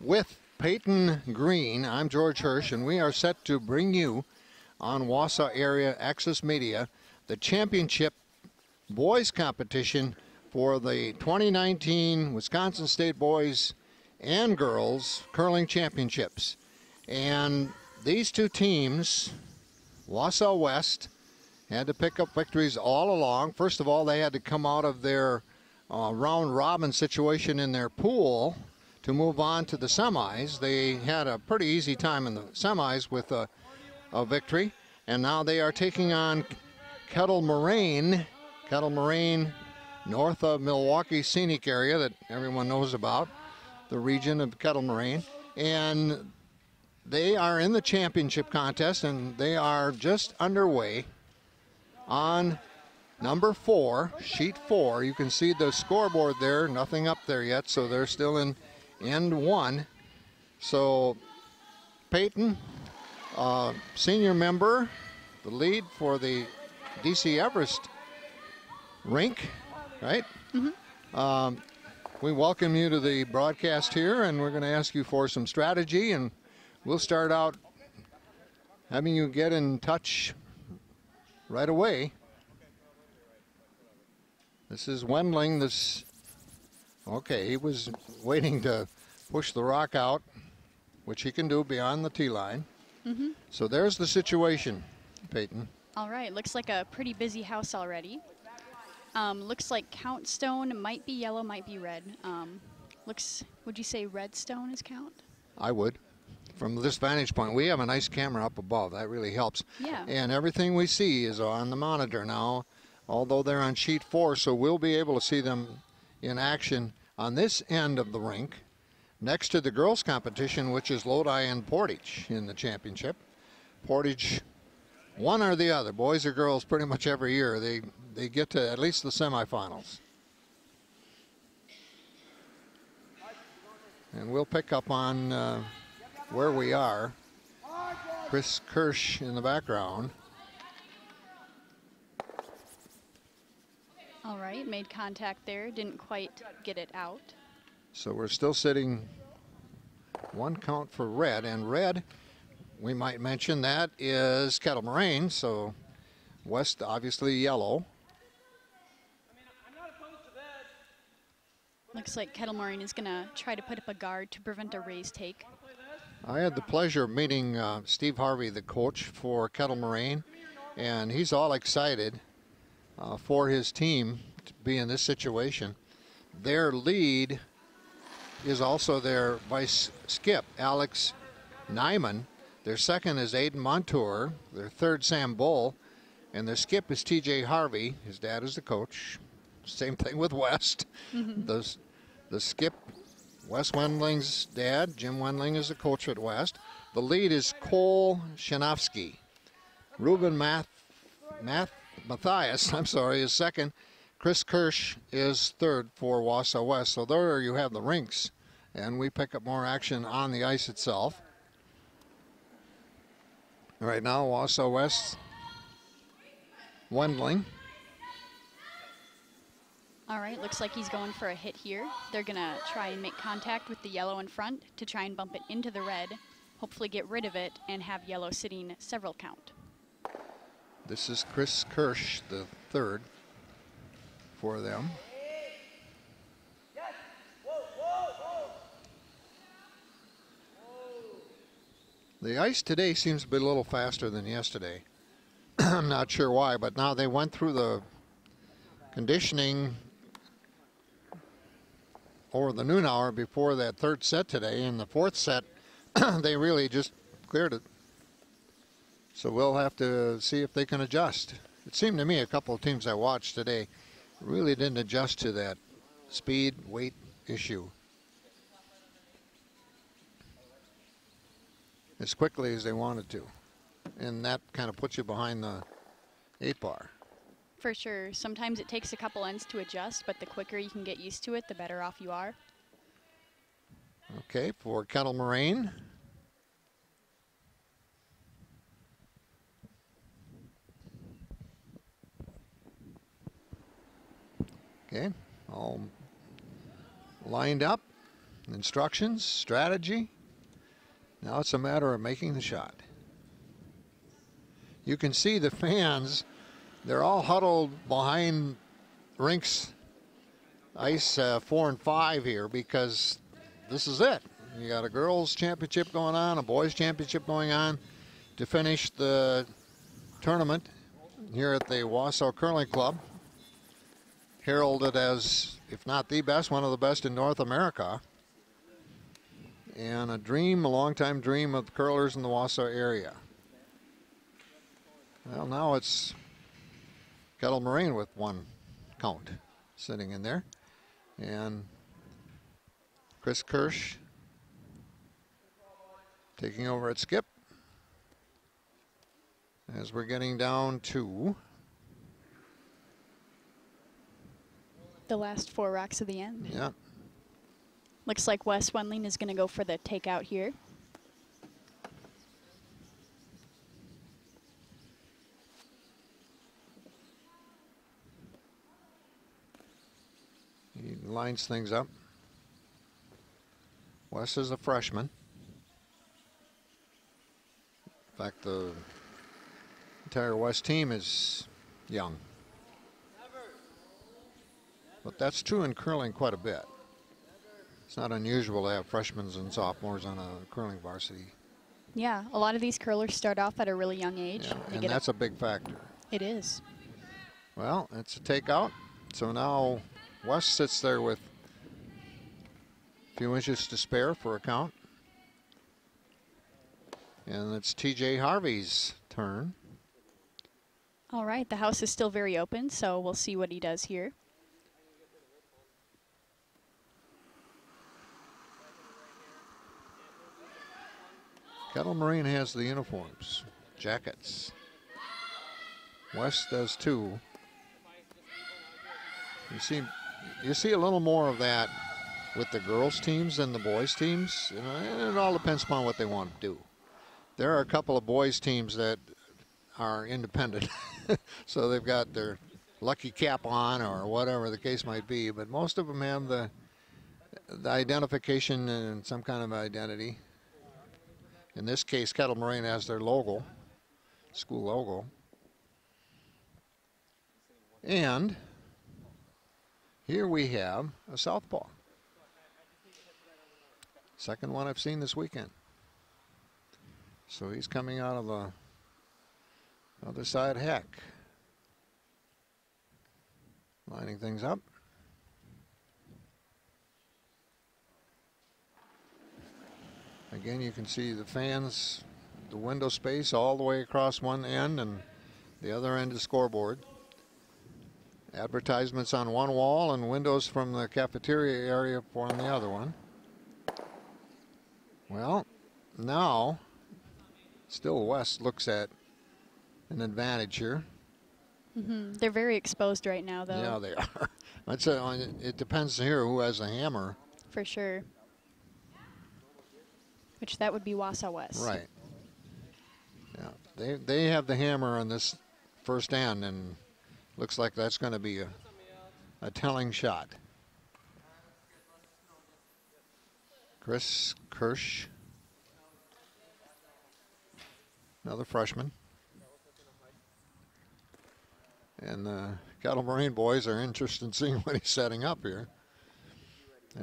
with Peyton Green. I'm George Hirsch, and we are set to bring you on Wausau Area Access Media the championship boys competition for the 2019 Wisconsin State Boys and Girls Curling Championships. And these two teams, Wausau West, had to pick up victories all along. First of all, they had to come out of their round robin situation in their pool to move on to the semis. They had a pretty easy time in the semis with a victory, and now they are taking on Kettle, Moraine, north of Milwaukee scenic area that everyone knows about, the region of Kettle, Moraine. And they are in the championship contest, and they are just underway on number 4, sheet 4. You can see the scoreboard there, nothing up there yet, so they're still in end 1. So Peyton, senior member, the lead for the DC Everest rink, right? Mm-hmm. We welcome you to the broadcast here, and we're going to ask you for some strategy, and we'll start out having you get in touch right away. This is Wendling. Okay, he was waiting to push the rock out, which he can do beyond the tee line. Mm-hmm. So there's the situation, Peyton. All right, looks like a pretty busy house already. Looks like count stone might be yellow, might be red. Would you say red stone is count? I would. From this vantage point, we have a nice camera up above. That really helps. Yeah. And everything we see is on the monitor now, although they're on sheet 4, so we'll be able to see them in action on this end of the rink, next to the girls' competition, which is Lodi and Portage in the championship. Portage, one or the other, boys or girls, pretty much every year, they get to at least the semifinals. And we'll pick up on where we are. Chris Kirsch in the background. All right, made contact there, didn't quite get it out. So we're still sitting one count for red, and red, we might mention, that is Kettle, Moraine, so West obviously yellow. Looks like Kettle, Moraine is gonna try to put up a guard to prevent a raise take. I had the pleasure of meeting Steve Harvey, the coach for Kettle, Moraine, and he's all excited for his team to be in this situation. Their lead is also their vice skip, Alex Nyman. Their second is Aiden Montour. Their third, Sam Bull. And their skip is TJ Harvey. His dad is the coach. Same thing with West. Mm-hmm. The skip, Wes Wendling's dad, Jim Wendling, is the coach at West. The lead is Cole Shanofsky. Ruben Matthias, is second. Chris Kirsch is third for Wausau West. So there you have the rinks, and we pick up more action on the ice itself. Right now, Wausau West, Wendling. All right, looks like he's going for a hit here. They're gonna try and make contact with the yellow in front to try and bump it into the red, hopefully get rid of it and have yellow sitting several count. This is Chris Kirsch, the third for them. The ice today seems to be a little faster than yesterday. I'm not sure why, but now they went through the conditioning over the noon hour before that third set today. In the fourth set, they really just cleared it. So we'll have to see if they can adjust. It seemed to me a couple of teams I watched today really didn't adjust to that speed, weight issue as quickly as they wanted to. And that kind of puts you behind the 8-bar. For sure. Sometimes it takes a couple ends to adjust, but the quicker you can get used to it, the better off you are. Okay, for Kettle, Moraine. Okay, all lined up. Instructions, strategy. Now it's a matter of making the shot. You can see the fans, they're all huddled behind rinks ice 4 and 5 here because this is it. You got a girls championship going on, a boys championship going on to finish the tournament here at the Wausau Curling Club, heralded as, if not the best, one of the best in North America. And a dream, a long-time dream of the curlers in the Wausau area. Well, now it's Kettle Moraine with 1 count sitting in there. And Chris Kirsch taking over at skip as we're getting down to the last 4 rocks of the end. Yeah. Looks like Wes Wendling is going to go for the takeout here. He lines things up. Wes is a freshman. In fact, the entire West team is young. But that's true in curling quite a bit. It's not unusual to have freshmen and sophomores on a curling varsity. Yeah, a lot of these curlers start off at a really young age. Yeah, and that's a big factor. It is. Well, it's a takeout. So now West sits there with a few inches to spare for a count. And it's TJ Harvey's turn. All right, the house is still very open, so we'll see what he does here. Kettle Moraine has the uniforms, jackets. West does too. You see a little more of that with the girls' teams than the boys' teams. You know, and it all depends upon what they want to do. There are a couple of boys' teams that are independent, so they've got their lucky cap on or whatever the case might be. But most of them have the identification and some kind of identity. In this case, Kettle Moraine has their logo, school logo. And here we have a southpaw. Second one I've seen this weekend. So he's coming out of the other side hack. Lining things up. Again, you can see the fans, the window space all the way across one end and the other end is scoreboard. Advertisements on one wall and windows from the cafeteria area on the other one. Well, now still West looks at an advantage here. They're very exposed right now, though. Yeah, they are. It depends here who has the hammer. For sure. Which that would be Wausau West. Right. Yeah, they have the hammer on this first end, and looks like that's going to be a telling shot. Chris Kirsch, another freshman. And the Kettle Moraine boys are interested in seeing what he's setting up here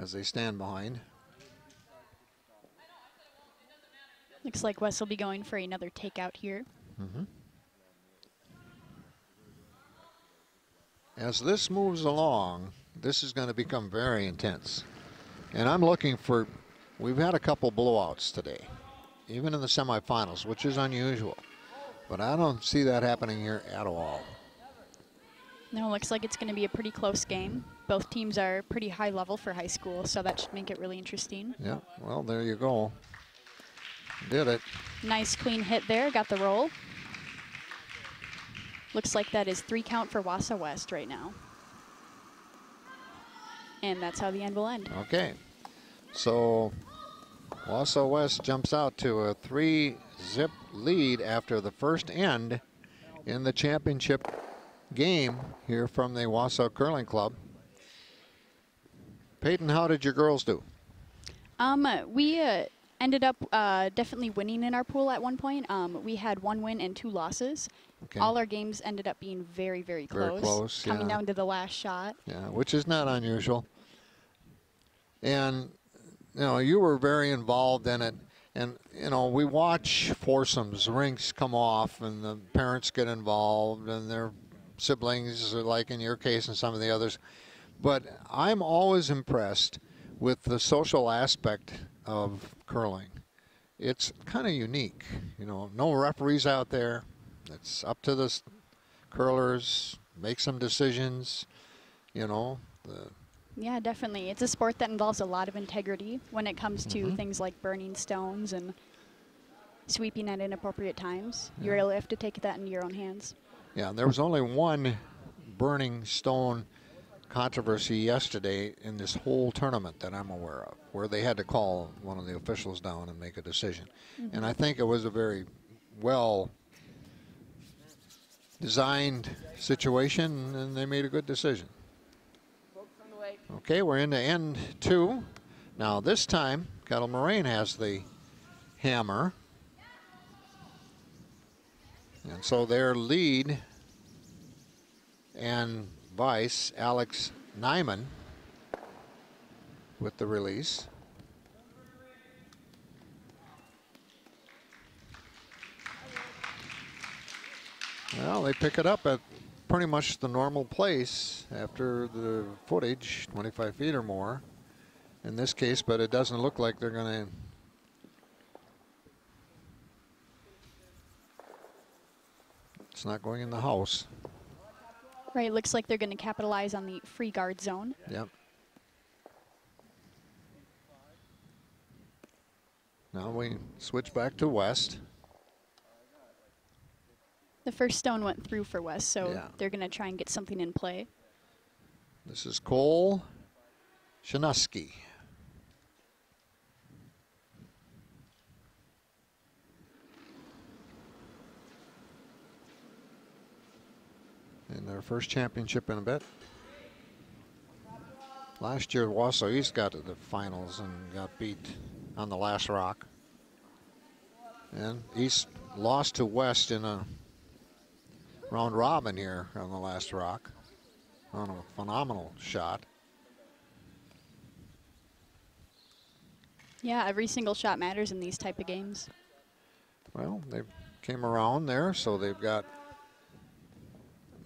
as they stand behind. Looks like Wes will be going for another takeout here. As this moves along, this is going to become very intense. And I'm looking for, we've had a couple blowouts today, even in the semifinals, which is unusual. But I don't see that happening here at all. No, looks like it's going to be a pretty close game. Both teams are pretty high level for high school, so that should make it really interesting. Yeah, well, there you go. Did it. Nice clean hit there, got the roll. Looks like that is 3 count for Wausau West right now. And that's how the end will end. Okay, so Wausau West jumps out to a 3-zip lead after the first end in the championship game here from the Wausau Curling Club. Peyton, how did your girls do? We ended up definitely winning in our pool at one point. We had 1 win and 2 losses. Okay. All our games ended up being very, very close. Very close, coming yeah. down to the last shot. Yeah, which is not unusual. And, you know, you were very involved in it. And, you know, we watch foursomes, rings come off, and the parents get involved, and their siblings, like in your case and some of the others. But I'm always impressed with the social aspect of curling. It's kind of unique. You know, no referees out there. It's up to the curlers, make some decisions, you know. Yeah, definitely. It's a sport that involves a lot of integrity when it comes to things like burning stones and sweeping at inappropriate times. Yeah. You really have to take that into your own hands. Yeah, there was only one burning stone controversy yesterday in this whole tournament that I'm aware of, where they had to call one of the officials down and make a decision. And I think it was a very well designed situation, and they made a good decision. Okay, we're into end 2. Now this time, Kettle Moraine has the hammer. And so their lead and vice, Alex Nyman, with the release. Well, they pick it up at pretty much the normal place after the footage, 25 feet or more in this case, but it doesn't look like they're going to. It's not going in the house. Right, looks like they're going to capitalize on the free guard zone. Yep. Now we switch back to West. The first stone went through for West, so yeah. They're going to try and get something in play. This is Cole Shanuski. And their first championship in a bit. Last year, Wausau East got to the finals and got beat on the last rock. And East lost to West in a round robin here on the last rock on a phenomenal shot. Yeah, every single shot matters in these type of games. Well, they came around there, so they've got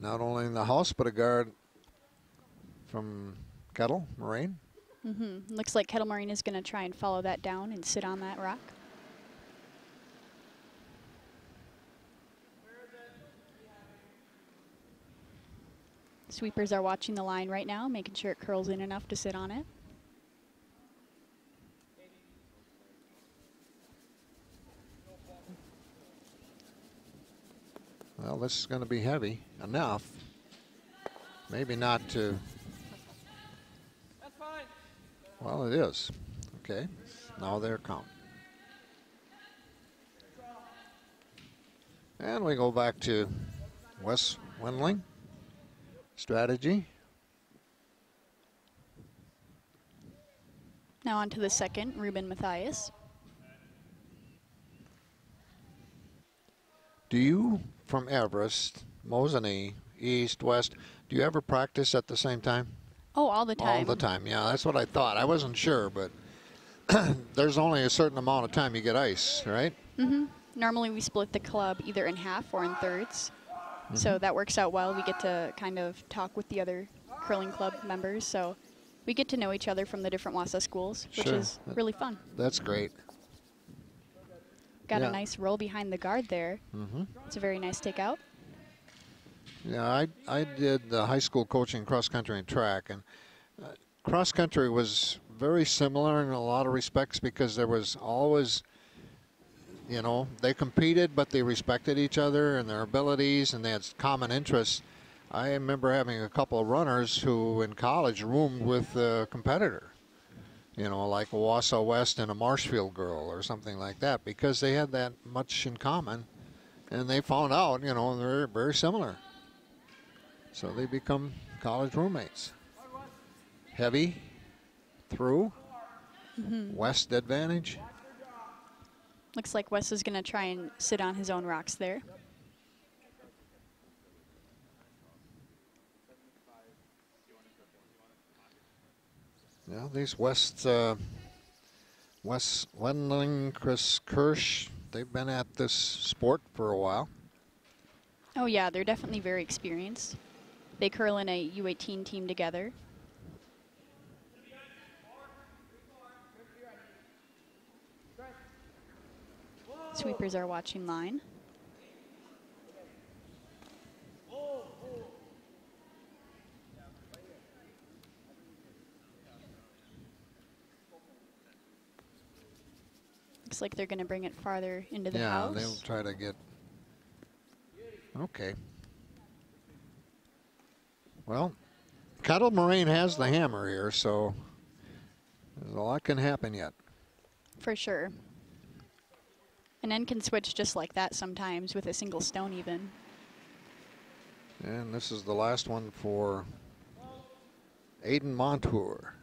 not only in the house, but a guard from Kettle Moraine. Looks like Kettle Moraine is going to try and follow that down and sit on that rock. Sweepers are watching the line right now, making sure it curls in enough to sit on it. Well, this is going to be heavy enough. Maybe not to. That's fine. Well, it is. Okay. Now they're counting. And we go back to Wes Wendling. Strategy. Now on to the second, Ruben Matthias. Do you, from Everest, Mosinee, East, West, do you ever practice at the same time? Oh, all the time. All the time, yeah, that's what I thought. I wasn't sure, but there's only a certain amount of time you get ice, right? Normally we split the club either in half or in thirds. So that works out well. We get to kind of talk with the other curling club members. So we get to know each other from the different Wausau schools, which is really fun. That's great. Got a nice roll behind the guard there. It's a very nice takeout. Yeah, I did the high school coaching cross country and track, and cross country was very similar in a lot of respects because there was always, you know, they competed, but they respected each other and their abilities, and they had common interests. I remember having a couple of runners who in college roomed with a competitor, you know, like a Wausau West and a Marshfield girl or something like that, because they had that much in common, and they found out, you know, they're very similar. So they become college roommates. Heavy, through. West advantage. Looks like Wes is going to try and sit on his own rocks there. Yeah, these West Wendling, Chris Kirsch, they've been at this sport for a while. Oh yeah, they're definitely very experienced. They curl in a U18 team together. Sweepers are watching line. Looks like they're going to bring it farther into the house. Yeah, they'll try to get. Okay. Well, Kettle Moraine has the hammer here, so there's a lot can happen yet. For sure. An end can switch just like that sometimes with a single stone even. And this is the last one for Aiden Montour.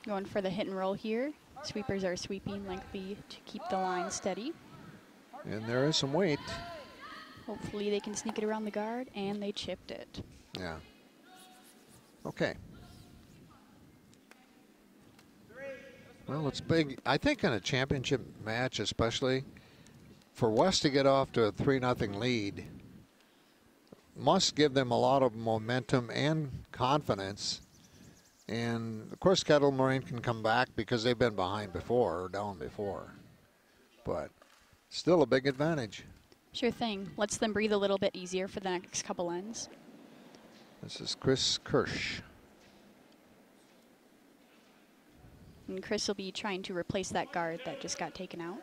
Going for the hit and roll here. Sweepers are sweeping lengthy to keep the line steady. And there is some weight. Hopefully they can sneak it around the guard, and they chipped it. Yeah. Okay. Well, it's big. I think in a championship match, especially for West to get off to a 3-0 lead, must give them a lot of momentum and confidence. And of course, Kettle Moraine can come back because they've been behind before or down before. But still a big advantage. Sure thing. Lets them breathe a little bit easier for the next couple ends. This is Chris Kirsch. And Chris will be trying to replace that guard that just got taken out.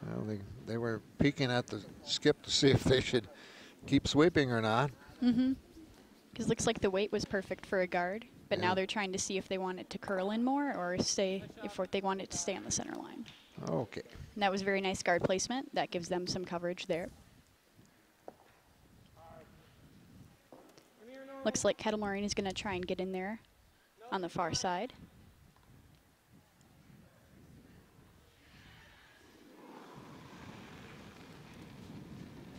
Well, they were peeking at the skip to see if they should keep sweeping or not. Mm-hmm. Because looks like the weight was perfect for a guard, but Yeah. now they're trying to see if they want it to curl in more or stay, if they want it to stay on the center line. Okay. And that was very nice guard placement. That gives them some coverage there. Looks like Kettle Moraine is going to try and get in there on the far side.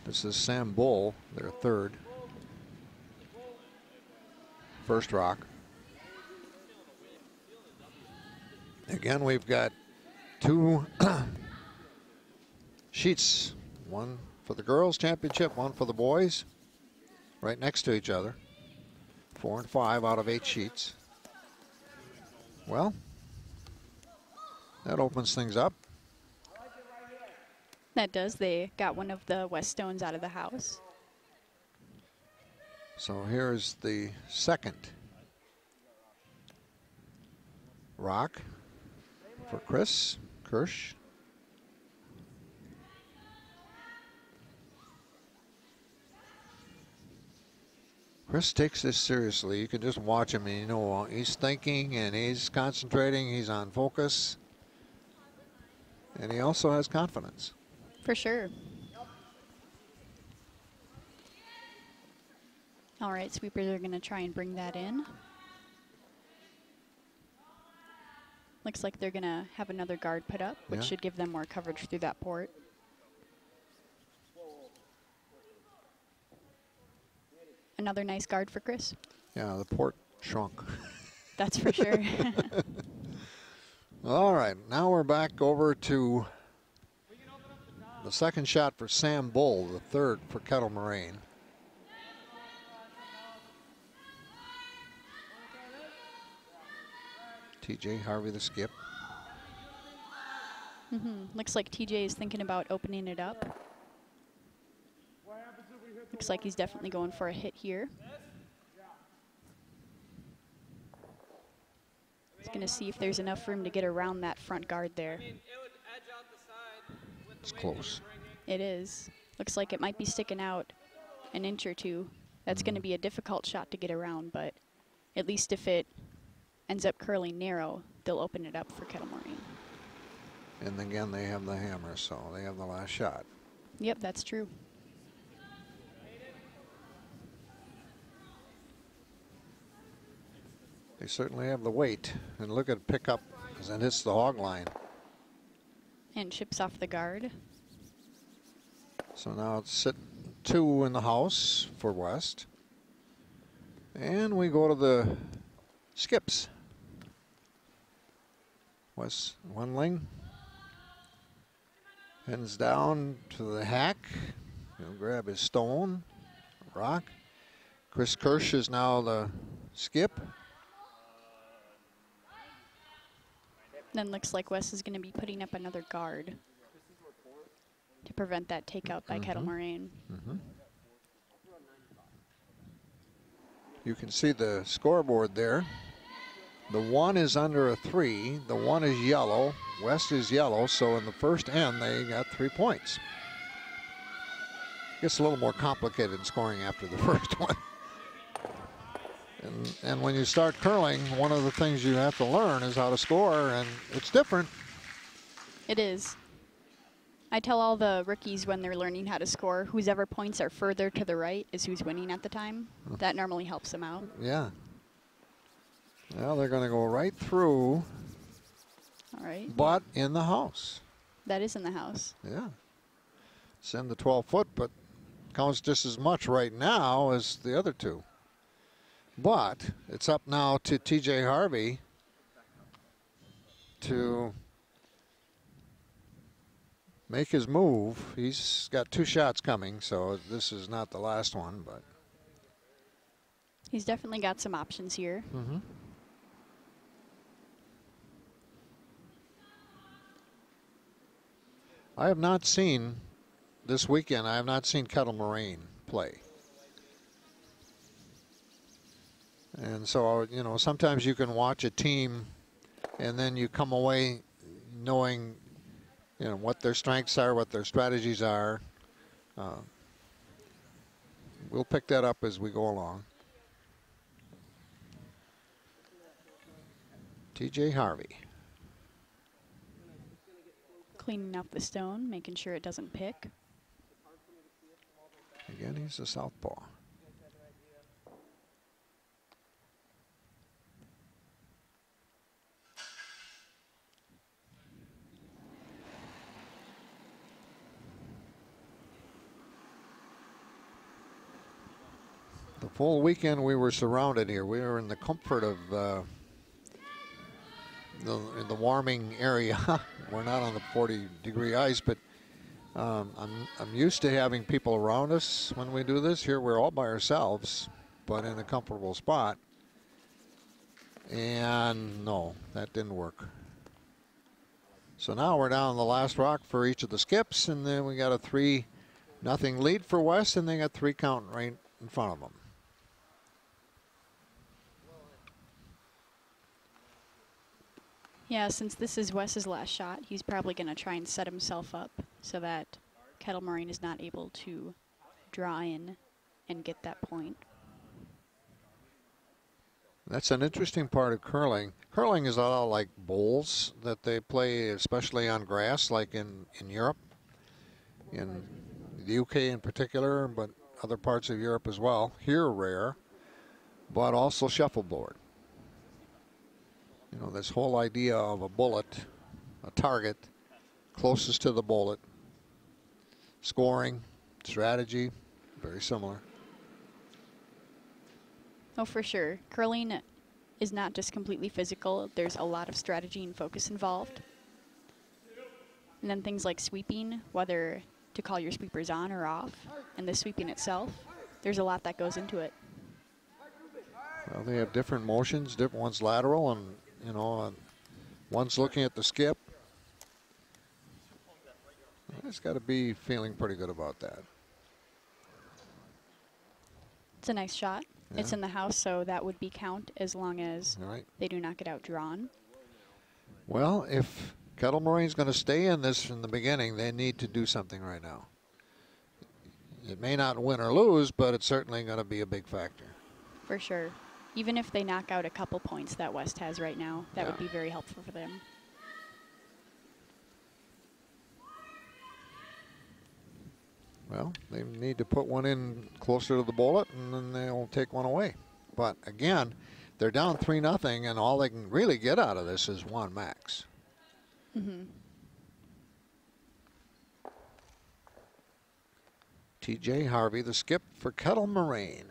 This is Sam Bull, their third. First rock. Again, we've got two sheets, one for the girls' championship, one for the boys, right next to each other. 4 and 5 out of 8 sheets. Well, that opens things up. That does. They got one of the West Stones out of the house. So here's the second rock for Chris Kirsch. Chris takes this seriously. You can just watch him and you know he's thinking and he's concentrating, he's on focus. And he also has confidence. For sure. All right, sweepers are going to try and bring that in. Looks like they're going to have another guard put up, which Yeah. should give them more coverage through that port. Another nice guard for Chris. Yeah, the port shrunk. That's for sure. All right, now we're back over to the second shot for Sam Bull, the third for Kettle Moraine. TJ Harvey the skip. Looks like TJ is thinking about opening it up. Looks like he's definitely going for a hit here. He's going to see if there's enough room to get around that front guard there. It's close. It is. Looks like it might be sticking out an inch or two. That's going to be a difficult shot to get around, but at least if it ends up curling narrow, they'll open it up for Kettle Moraine. And again, they have the hammer, so they have the last shot. Yep, that's true. They certainly have the weight. And look at pickup as it hits the hog line. And chips off the guard. So now it's sit 2 in the house for West. And we go to the skips. West Wendling heads down to the hack. He'll grab his stone, rock. Chris Kirsch is now the skip. Then looks like Wes is going to be putting up another guard to prevent that takeout by Kettle Moraine. You can see the scoreboard there. The 1 is under a 3. The 1 is yellow. West is yellow. So in the first end, they got 3 points. Gets a little more complicated in scoring after the first one. And when you start curling, one of the things you have to learn is how to score, and it's different. It is. I tell all the rookies when they're learning how to score, whoever points are further to the right is who's winning at the time. That normally helps them out. Yeah. Well, they're going to go right through. All right. But in the house. That is in the house. Yeah. It's in the 12-foot, but counts just as much right now as the other 2. But it's up now to TJ Harvey to make his move. He's got 2 shots coming, so this is not the last one, but he's definitely got some options here. I have not seen this weekend. I have not seen Kettle Moraine play. And so, you know, sometimes you can watch a team and then you come away knowing, you know, what their strengths are, what their strategies are. We'll pick that up as we go along. TJ Harvey. Cleaning up the stone, making sure it doesn't pick. Again, he's a southpaw. The full weekend we were surrounded here. We were in the comfort of in the warming area. We're not on the 40-degree ice, but I'm used to having people around us when we do this. Here we're all by ourselves, but in a comfortable spot. And no, that didn't work. So now we're down the last rock for each of the skips, and then we got a 3-0 lead for West, and they got 3 count right in front of them. Yeah, since this is Wes's last shot, he's probably going to try and set himself up so that Kettle Moraine is not able to draw in and get that point. That's an interesting part of curling. Curling is a lot like bowls that they play, especially on grass, like in Europe, in the UK in particular, but other parts of Europe as well. Here rare, but also shuffleboard. You know, this whole idea of a bullet, a target, closest to the bullet, scoring, strategy, very similar. Oh, for sure. Curling is not just completely physical. There's a lot of strategy and focus involved. And then things like sweeping, whether to call your sweepers on or off, and the sweeping itself, there's a lot that goes into it. Well, they have different motions, different one's lateral, and you know, one's looking at the skip. It's got to be feeling pretty good about that. It's a nice shot. Yeah. It's in the house, so that would be count as long as they do not get outdrawn. Well, if Kettle Moraine's going to stay in this from the beginning, they need to do something right now. It may not win or lose, but it's certainly going to be a big factor. For sure. Even if they knock out a couple points that West has right now, that would be very helpful for them. Well, they need to put one in closer to the bullet, and then they'll take one away. But again, they're down 3-0, and all they can really get out of this is one max. TJ Harvey, the skip for Kettle Moraine.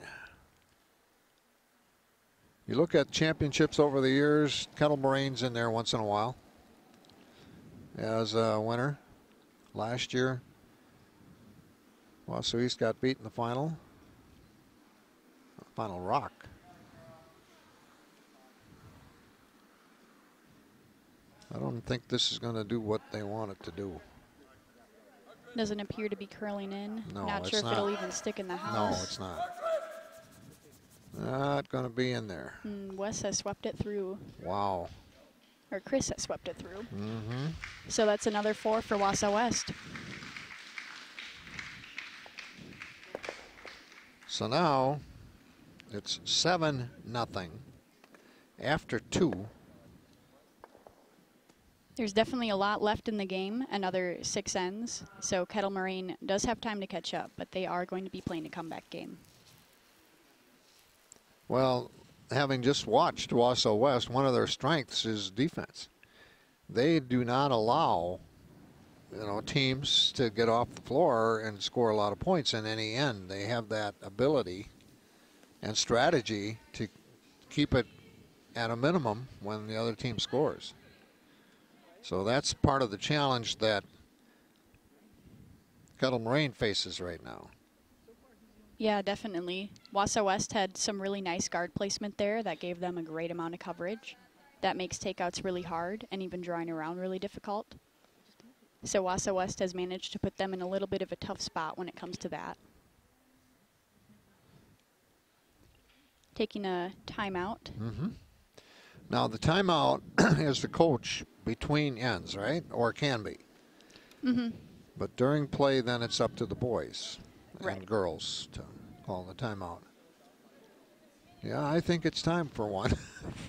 You look at championships over the years, Kettle Moraine's in there once in a while as a winner. Last year, Wausau East got beat in the final rock. I don't think this is going to do what they want it to do. Doesn't appear to be curling in. No, not sure it's if it'll not. even stick in the No, house. it's not. Not going to be in there. Wes has swept it through. Wow. Or Chris has swept it through. Mm-hmm. So that's another 4 for Wausau West. So now it's 7-0 after 2. There's definitely a lot left in the game, another 6 ends. So Kettle Moraine does have time to catch up, but they are going to be playing a comeback game. Well, having just watched Wausau West, one of their strengths is defense. They do not allow, teams to get off the floor and score a lot of points in any end. They have that ability and strategy to keep it at a minimum when the other team scores. So that's part of the challenge that Kettle Moraine faces right now. Yeah, definitely. Wausau West had some really nice guard placement there that gave them a great amount of coverage. That makes takeouts really hard and even drawing around really difficult. So Wausau West has managed to put them in a little bit of a tough spot when it comes to that. Taking a timeout. Now the timeout is the coach between ends, right? Or can be. But during play, then it's up to the boys and girls to call the timeout. Yeah, I think it's time for one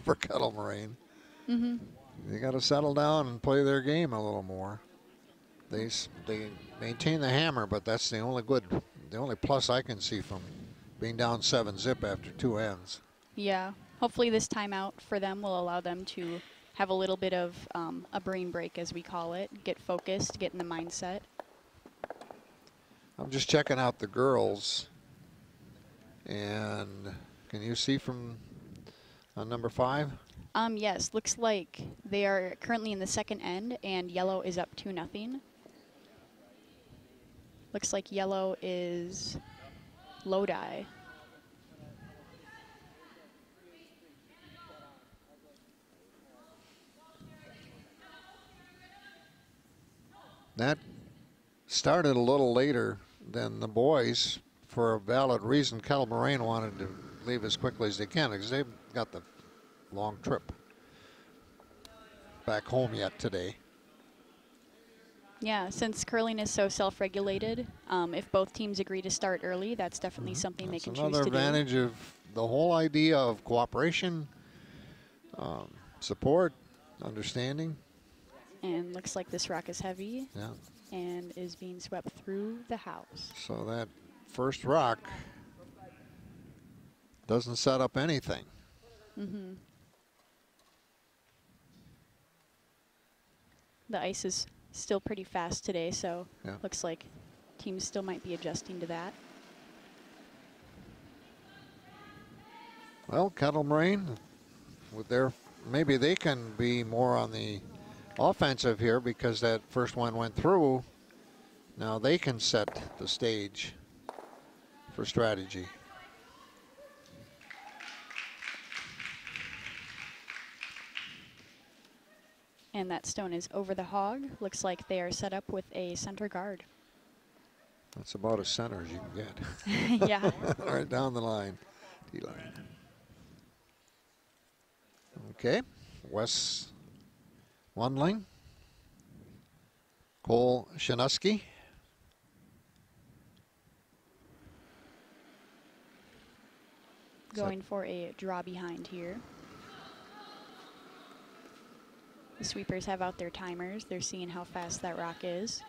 for Kettle Moraine. They got to settle down and play their game a little more. They maintain the hammer, but that's the only plus I can see from being down 7-0 after 2 ends. Yeah, hopefully this timeout for them will allow them to have a little bit of a brain break, as we call it, get focused, get in the mindset. I'm just checking out the girls, and can you see from number 5? Yes, looks like they are currently in the second end, and yellow is up 2-0. Looks like yellow is Lodi. That started a little later than the boys for a valid reason. Kettle Moraine wanted to leave as quickly as they can because they've got the long trip back home yet today. Yeah, since curling is so self-regulated, if both teams agree to start early, that's definitely something they can choose to do. Another advantage of the whole idea of cooperation, support, understanding. And looks like this rock is heavy. Yeah. And is being swept through the house. So that first rock doesn't set up anything. The ice is still pretty fast today, so Yeah. looks like teams still might be adjusting to that. Well, Kettle Moraine, with their, maybe they can be more on the offensive here because that first one went through. Now they can set the stage for strategy. And that stone is over the hog. Looks like they are set up with a center guard. That's about as center as you can get. Yeah. Right down the line, D-line. Okay, Wes Wundling, Cole Shinuski. Going for a draw behind here. The sweepers have out their timers. They're seeing how fast that rock is.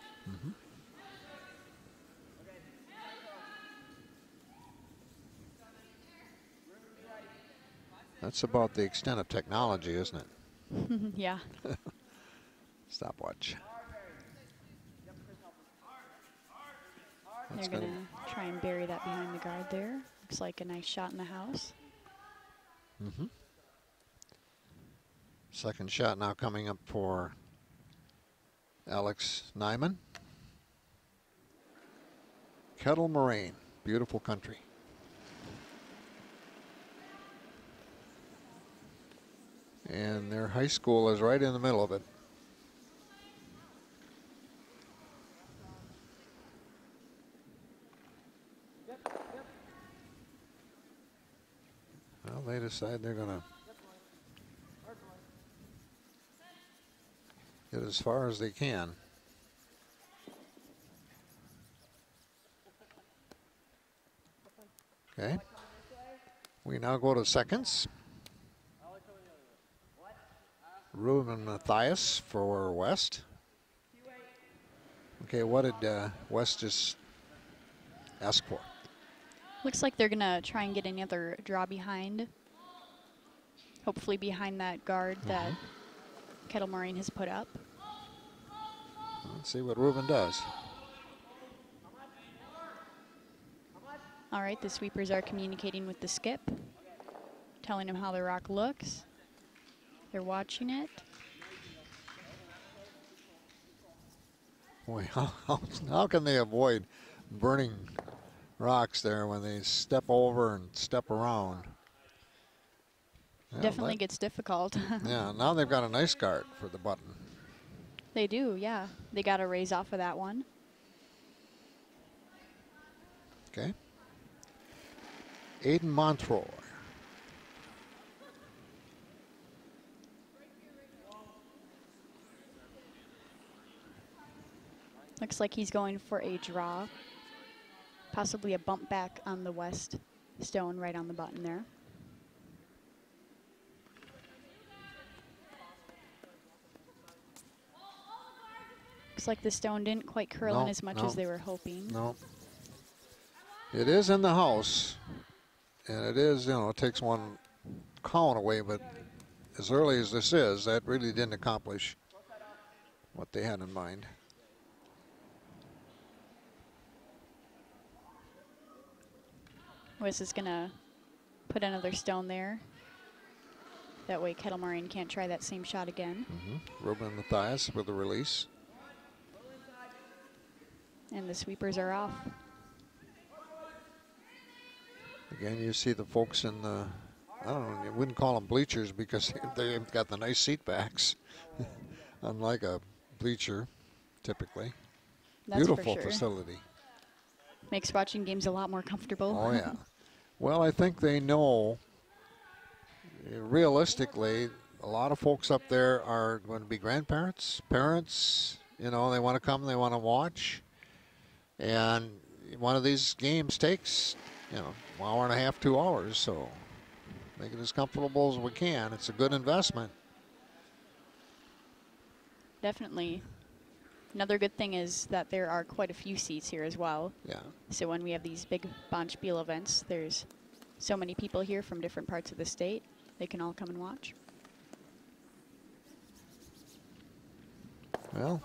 That's about the extent of technology, isn't it? Yeah. Stopwatch. They're going to try and bury that behind the guard there. Looks like a nice shot in the house. Mm-hmm. Second shot now coming up for Alex Nyman. Kettle, Moraine. Beautiful country. And their high school is right in the middle of it. Well, they decide they're going to get as far as they can. Okay. We now go to seconds. Ruben Matthias for West. Okay, what did West just ask for? Looks like they're going to try and get another draw behind. Hopefully behind that guard that Kettle Moraine has put up. Let's see what Ruben does. All right, the sweepers are communicating with the skip, telling him how the rock looks. They're watching it. Boy, how can they avoid burning rocks there when they step over and step around? Yeah, Definitely gets difficult. Yeah, now they've got a nice guard for the button. They do, yeah. They got a raise off of that one. Okay. Aiden Montroy. Looks like he's going for a draw. Possibly a bump back on the west stone right on the button there. Looks like the stone didn't quite curl in as much as they were hoping. No. It is in the house, and it is, it takes one count away, but as early as this is, that really didn't accomplish what they had in mind. Wes is going to put another stone there. That way Kettle Moraine can't try that same shot again. Ruben Matthias with the release. And the sweepers are off. Again, you see the folks in the, I don't know, you wouldn't call them bleachers because they've got the nice seat backs, unlike a bleacher, typically. That's Beautiful for sure. facility. Makes watching games a lot more comfortable. Oh, yeah. Well, I think they know, realistically, a lot of folks up there are going to be grandparents, parents, they want to come, they want to watch. And one of these games takes, an hour and a half, 2 hours, so make it as comfortable as we can. It's a good investment. Definitely. Another good thing is that there are quite a few seats here as well. Yeah. So when we have these big Bonspiel events, there's so many people here from different parts of the state. They can all come and watch. Well,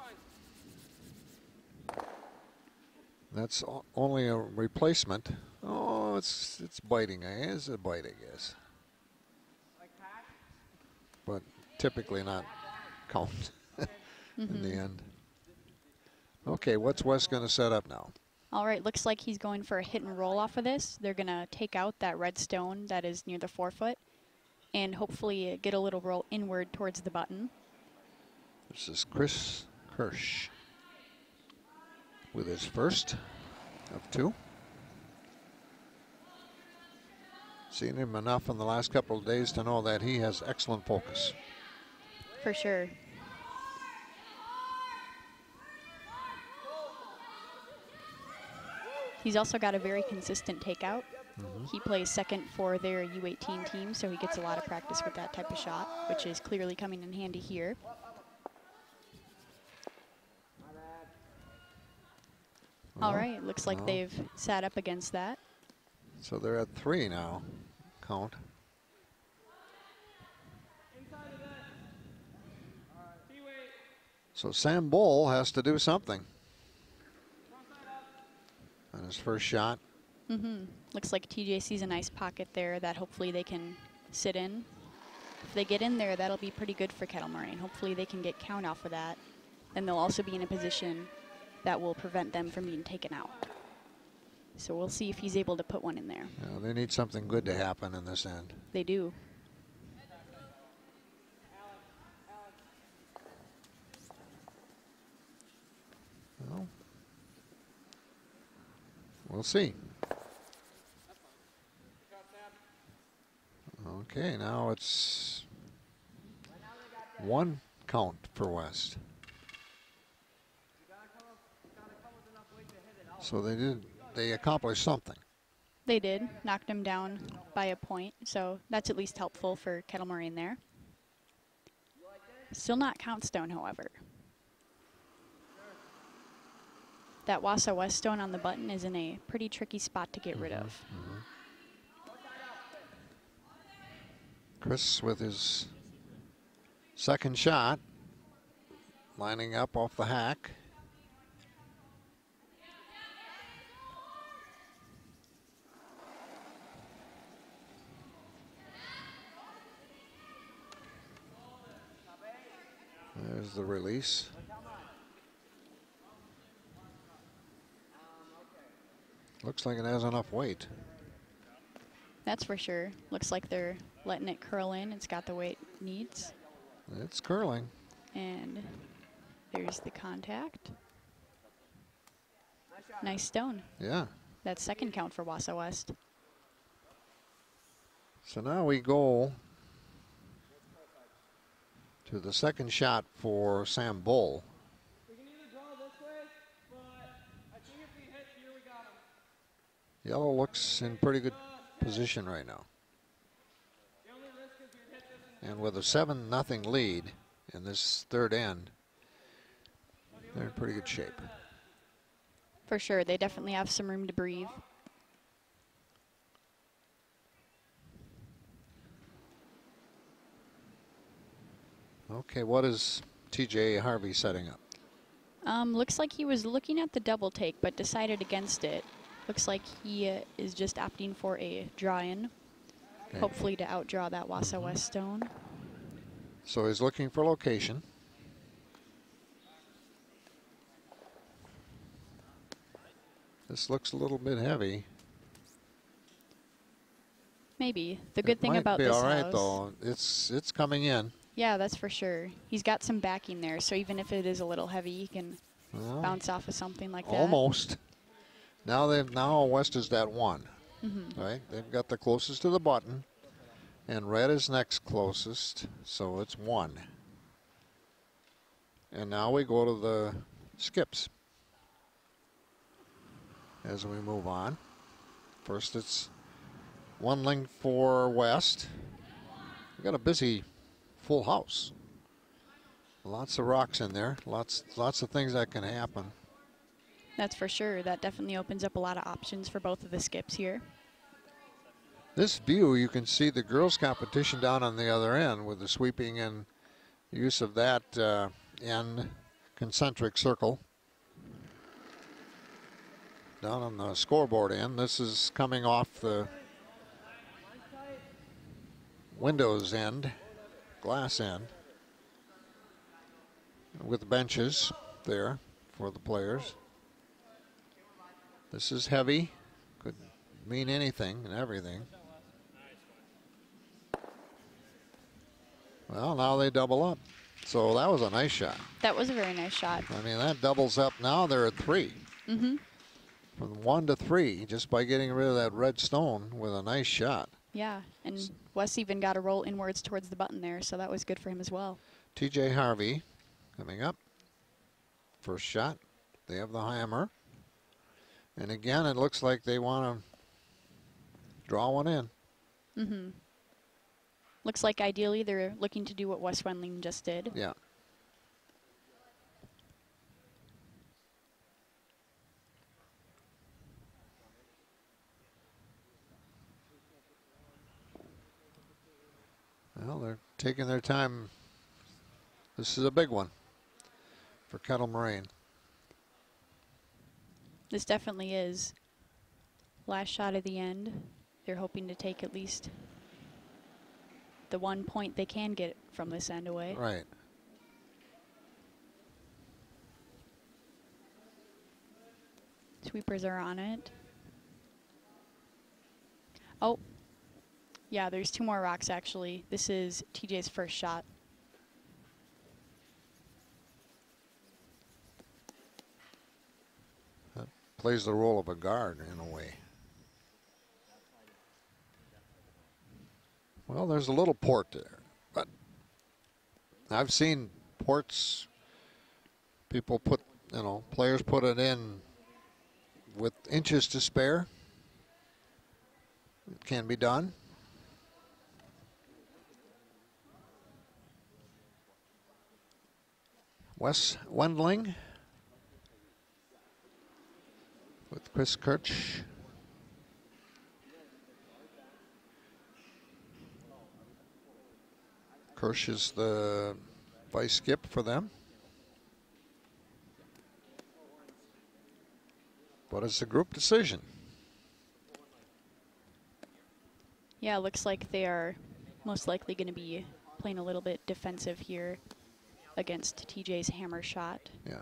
that's only a replacement. Oh, it's biting. It's a bite, I guess. But typically not count in the end. Okay, what's West going to set up now? All right, looks like he's going for a hit and roll off of this. They're going to take out that red stone that is near the forefoot and hopefully get a little roll inward towards the button. This is Chris Hirsch with his first of 2. Seen him enough in the last couple of days to know that he has excellent focus. For sure. He's also got a very consistent takeout. He plays second for their U18 team, so he gets a lot of practice with that type of shot, which is clearly coming in handy here. All right, looks like they've sat up against that. So they're at 3 now, count. So Sam Bull has to do something on his first shot. Looks like TJ sees a nice pocket there that hopefully they can sit in. If they get in there, that'll be pretty good for Kettle Moraine. Hopefully they can get count off of that. Then they'll also be in a position that will prevent them from being taken out. So we'll see if he's able to put one in there. Yeah, they need something good to happen in this end. They do. Well, we'll see. Okay, now it's 1 count for West. So they accomplished something. They did. Knocked him down by a point. So that's at least helpful for Kettle Moraine there. Still not count stone, however. That Wausau West stone on the button is in a pretty tricky spot to get rid of. Chris with his second shot, lining up off the hack. There's the release. Looks like it has enough weight. That's for sure. Looks like they're letting it curl in. It's got the weight it needs. It's curling. And there's the contact. Nice stone. Yeah. That's second count for Wausau West. So now we go to the second shot for Sam Bull. We can either draw this way, but I think if we hit here, we got him. Yellow looks in pretty good position right now. The only risk is we hit this And with a 7-0 lead in this third end, they're in pretty good shape. For sure. They definitely have some room to breathe. Okay, what is TJ Harvey setting up? Looks like he was looking at the double take, but decided against it. Looks like he is just opting for a draw-in, Okay. hopefully to outdraw that Wausau West stone. So he's looking for location. This looks a little bit heavy. Maybe. The good thing about It might this be all right, house, though. It's coming in. yeah, that's for sure. He's got some backing there, so even if it is a little heavy, he can Well, bounce off of something like that. almost. Now West is that 1. Right? They've got the closest to the button, and red is next closest, so it's 1. And now we go to the skips as we move on. First, it's 1 link for West. We got a busy full house. Lots of rocks in there. Lots of things that can happen. That's for sure. That definitely opens up a lot of options for both of the skips here. This view, you can see the girls' competition down on the other end with the sweeping and use of that end concentric circle. Down on the scoreboard end, this is coming off the windows end, glass end, with benches there for the players. This is heavy, could mean anything and everything. Well, now they double up. So that was a nice shot. That was a very nice shot. I mean, that doubles up. Now they're at 3. From 1 to 3, just by getting rid of that red stone with a nice shot. Yeah, and Wes even got a roll inwards towards the button there, so that was good for him as well. TJ Harvey coming up. First shot. They have the hammer. And again, it looks like they want to draw one in. Looks like ideally they're looking to do what Wes Wendling just did. Yeah. Well, they're taking their time. This is a big one. for Kettle Moraine. This definitely is last shot of the end. They're hoping to take at least the 1 point they can get from this end away. Right. Sweepers are on it. Oh, yeah, there's 2 more rocks actually. This is TJ's first shot. That plays the role of a guard in a way. Well, there's a little port there, but I've seen ports, people put, you know, players put it in with inches to spare. It can be done. Wes Wendling with Chris Kirch. Kirsch is the vice skip for them. But it's a group decision. Yeah, it looks like they are most likely going to be playing a little bit defensive here against TJ's hammer shot. Yeah.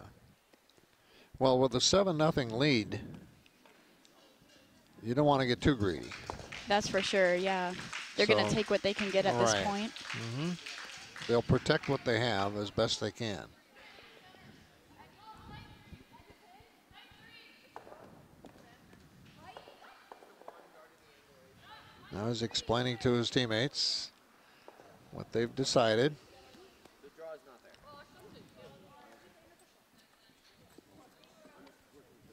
Well, with a 7-0 lead, you don't want to get too greedy. That's for sure, yeah. They're going to take what they can get at this point. Mm-hmm. They'll protect what they have as best they can. Now he's explaining to his teammates what they've decided.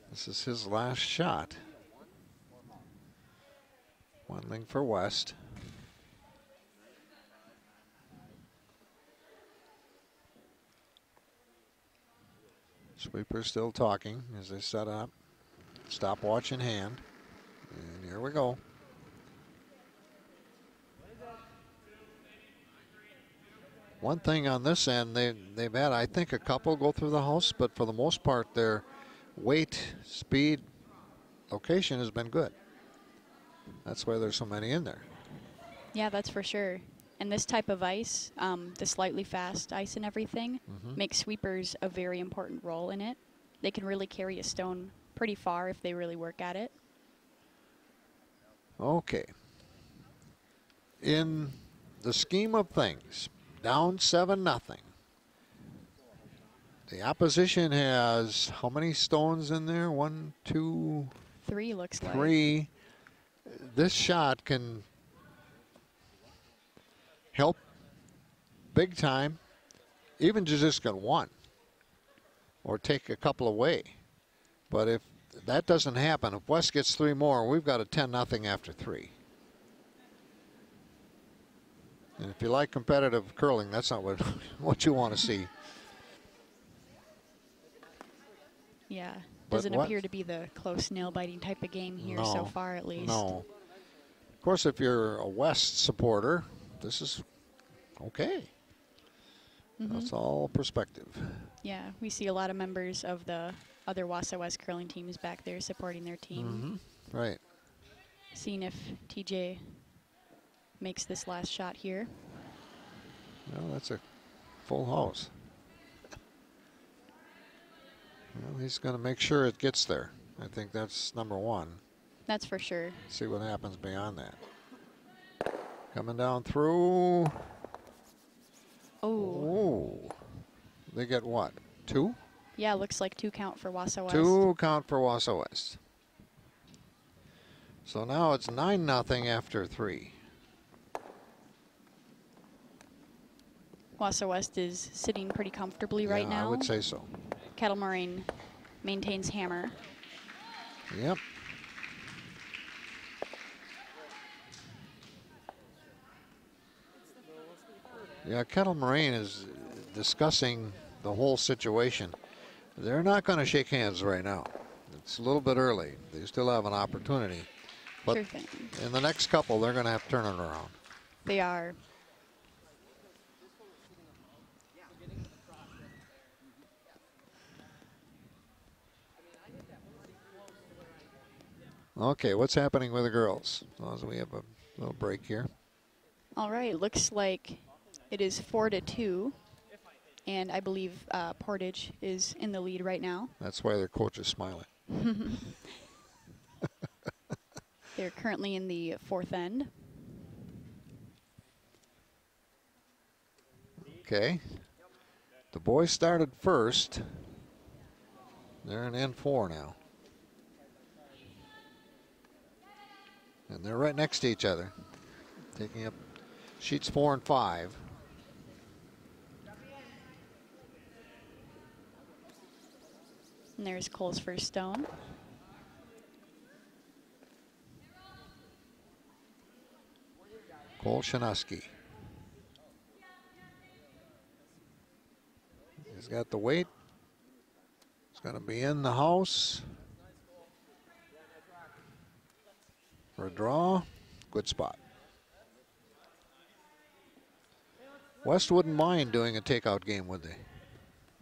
This is his last shot. Wendling for West. Sweeper still talking as they set up. Stopwatch in hand. And here we go. One thing on this end, they've had, I think, a couple go through the house, but for the most part, their weight, speed, location has been good. That's why there's so many in there. Yeah, that's for sure. And this type of ice, the slightly fast ice and everything, makes sweepers a very important role in it. They can really carry a stone pretty far if they really work at it. Okay. In the scheme of things, down 7-0. The opposition has how many stones in there? 1, 2, 3 looks like. 3. This shot can help big time, even to just get 1 or take a couple away. But if that doesn't happen, if West gets 3 more, we've got a 10-0 after 3. And if you like competitive curling, that's not what you want to see. Yeah, But doesn't appear to be the close nail-biting type of game here so far, at least. No. Of course, if you're a West supporter, this is okay. That's all perspective. Yeah, we see a lot of members of the other Wausau West curling teams back there supporting their team. Right. Seeing if TJ makes this last shot here. Well, that's a full house. Well, he's going to make sure it gets there. I think that's number 1. That's for sure. See what happens beyond that. Coming down through. Oh. They get what? 2? Yeah, looks like 2 count for Wausau West. 2 count for Wausau West. So now it's 9-0 after 3. Wausau West is sitting pretty comfortably right now. I would say so. Kettle Moraine maintains hammer. Yep. Yeah, Kettle Moraine is discussing the whole situation. They're not going to shake hands right now. It's a little bit early. They still have an opportunity. But Sure thing. in the next couple, they're going to have to turn it around. They are. Okay, what's happening with the girls? As long as we have a little break here. All right, looks like it is 4-2, and I believe Portage is in the lead right now. That's why their coach is smiling. They're currently in the 4th end. Okay. The boys started first. They're in N4 now. And they're right next to each other, taking up sheets 4 and 5. And there's Cole's first stone. Cole Shinuski. He's got the weight. He's going to be in the house for a draw. Good spot. West wouldn't mind doing a takeout game, would they?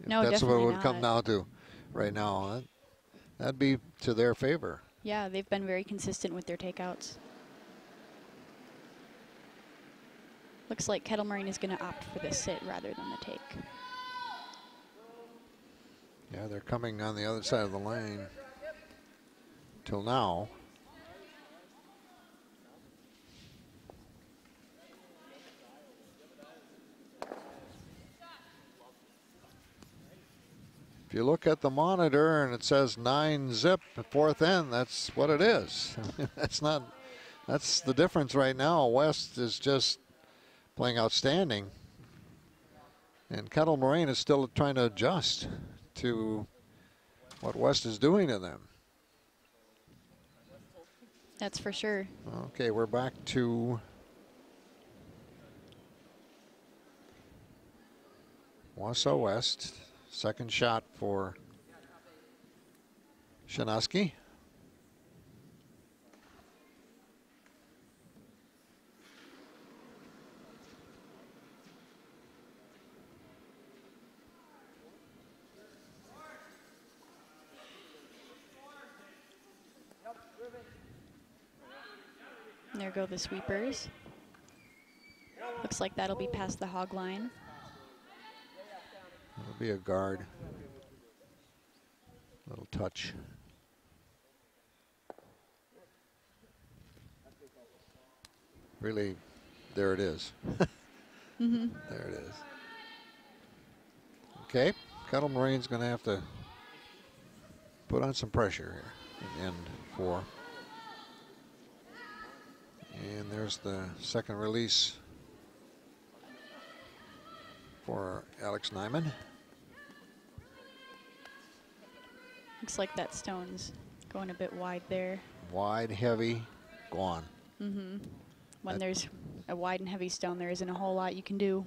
No, that's what it definitely would come not. down to right now. That'd be to their favor. Yeah, they've been very consistent with their takeouts. Looks like Kettle Moraine is going to opt for the sit rather than the take. Yeah, they're coming on the other side of the lane till now. If you look at the monitor and it says 9-zip, 4th end, that's what it is. That's the difference right now. West is just playing outstanding. And Kettle Moraine is still trying to adjust to what West is doing to them. That's for sure. Okay, we're back to Wausau West. Second shot for Shinuski. And there go the sweepers. Looks like that'll be past the hog line. It'll be a guard. Little touch. Really, there it is. Mm-hmm. There it is. Okay, Kettle Moraine's going to have to put on some pressure here in end 4. And there's the second release for Alex Nyman. Looks like that stone's going a bit wide there. Wide, heavy, gone. Mm-hmm. When there's a wide and heavy stone, there isn't a whole lot you can do.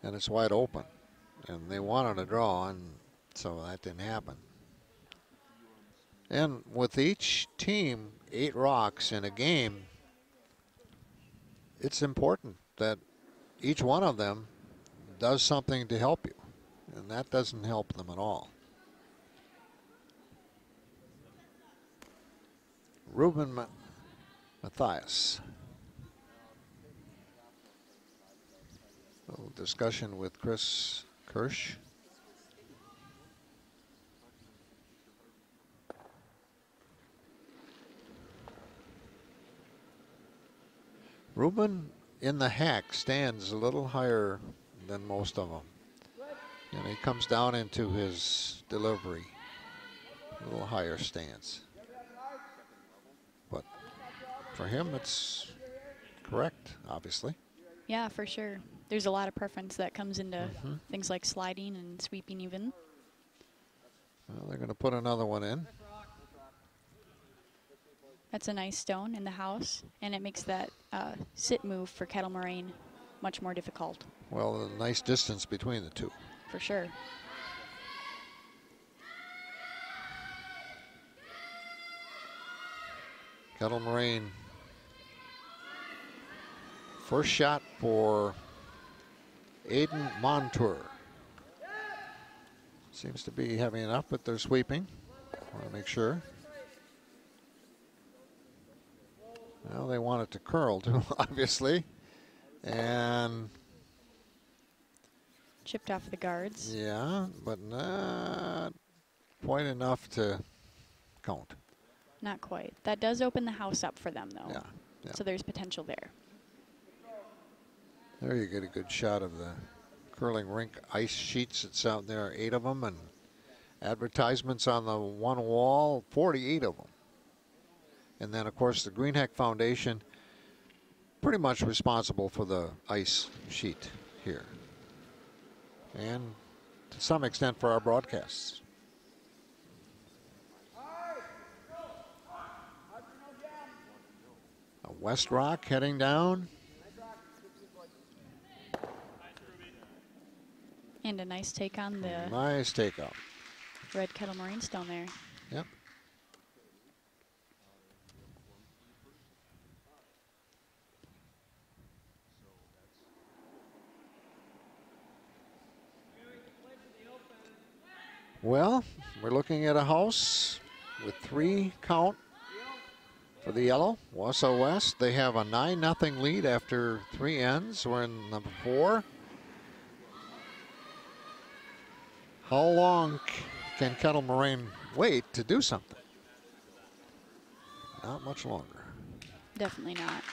And it's wide open. And they wanted a draw, and so that didn't happen. And with each team, 8 rocks in a game, it's important that each one of them does something to help you. And that doesn't help them at all. Ruben Matthias. A little discussion with Chris Kirsch. Ruben in the hack stands a little higher than most of them. And he comes down into his delivery, a little higher stance. But for him, it's correct, obviously. Yeah, for sure. There's a lot of preference that comes into things like sliding and sweeping even. Well, they're going to put another one in. That's a nice stone in the house, and it makes that sit move for Kettle Moraine much more difficult. Well, a nice distance between the two. For sure. Kettle Moraine. First shot for Aiden Montour. Seems to be having enough, but they're sweeping. Want to make sure. Well, they want it to curl too, obviously. And chipped off the guards. yeah, but not quite enough to count. Not quite. That does open the house up for them, though. Yeah, yeah. So there's potential there. There you get a good shot of the curling rink ice sheets that's out there, 8 of them, and advertisements on the one wall, 48 of them. And then, of course, the Greenheck Foundation, pretty much responsible for the ice sheet here. And to some extent for our broadcasts. West Rock heading down. And a nice take on the Nice takeout. red Kettle Moraine stone there. Yep. Well, we're looking at a house with 3 count for the yellow. Wausau West, they have a 9-0 lead after 3 ends. We're in number 4. How long can Kettle Moraine wait to do something? Not much longer. Definitely not.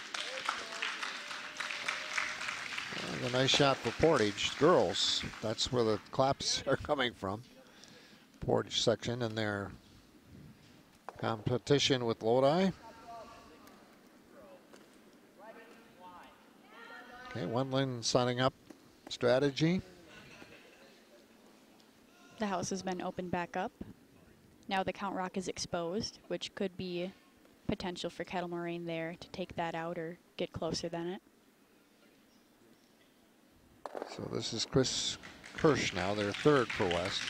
A nice shot for Portage girls. That's where the claps are coming from. Portage section in their competition with Lodi. Okay, Wendland signing up strategy. The house has been opened back up. Now the count rock is exposed, which could be potential for Kettle Moraine there to take that out or get closer than it. So this is Chris Kirsch now, their 3rd for West.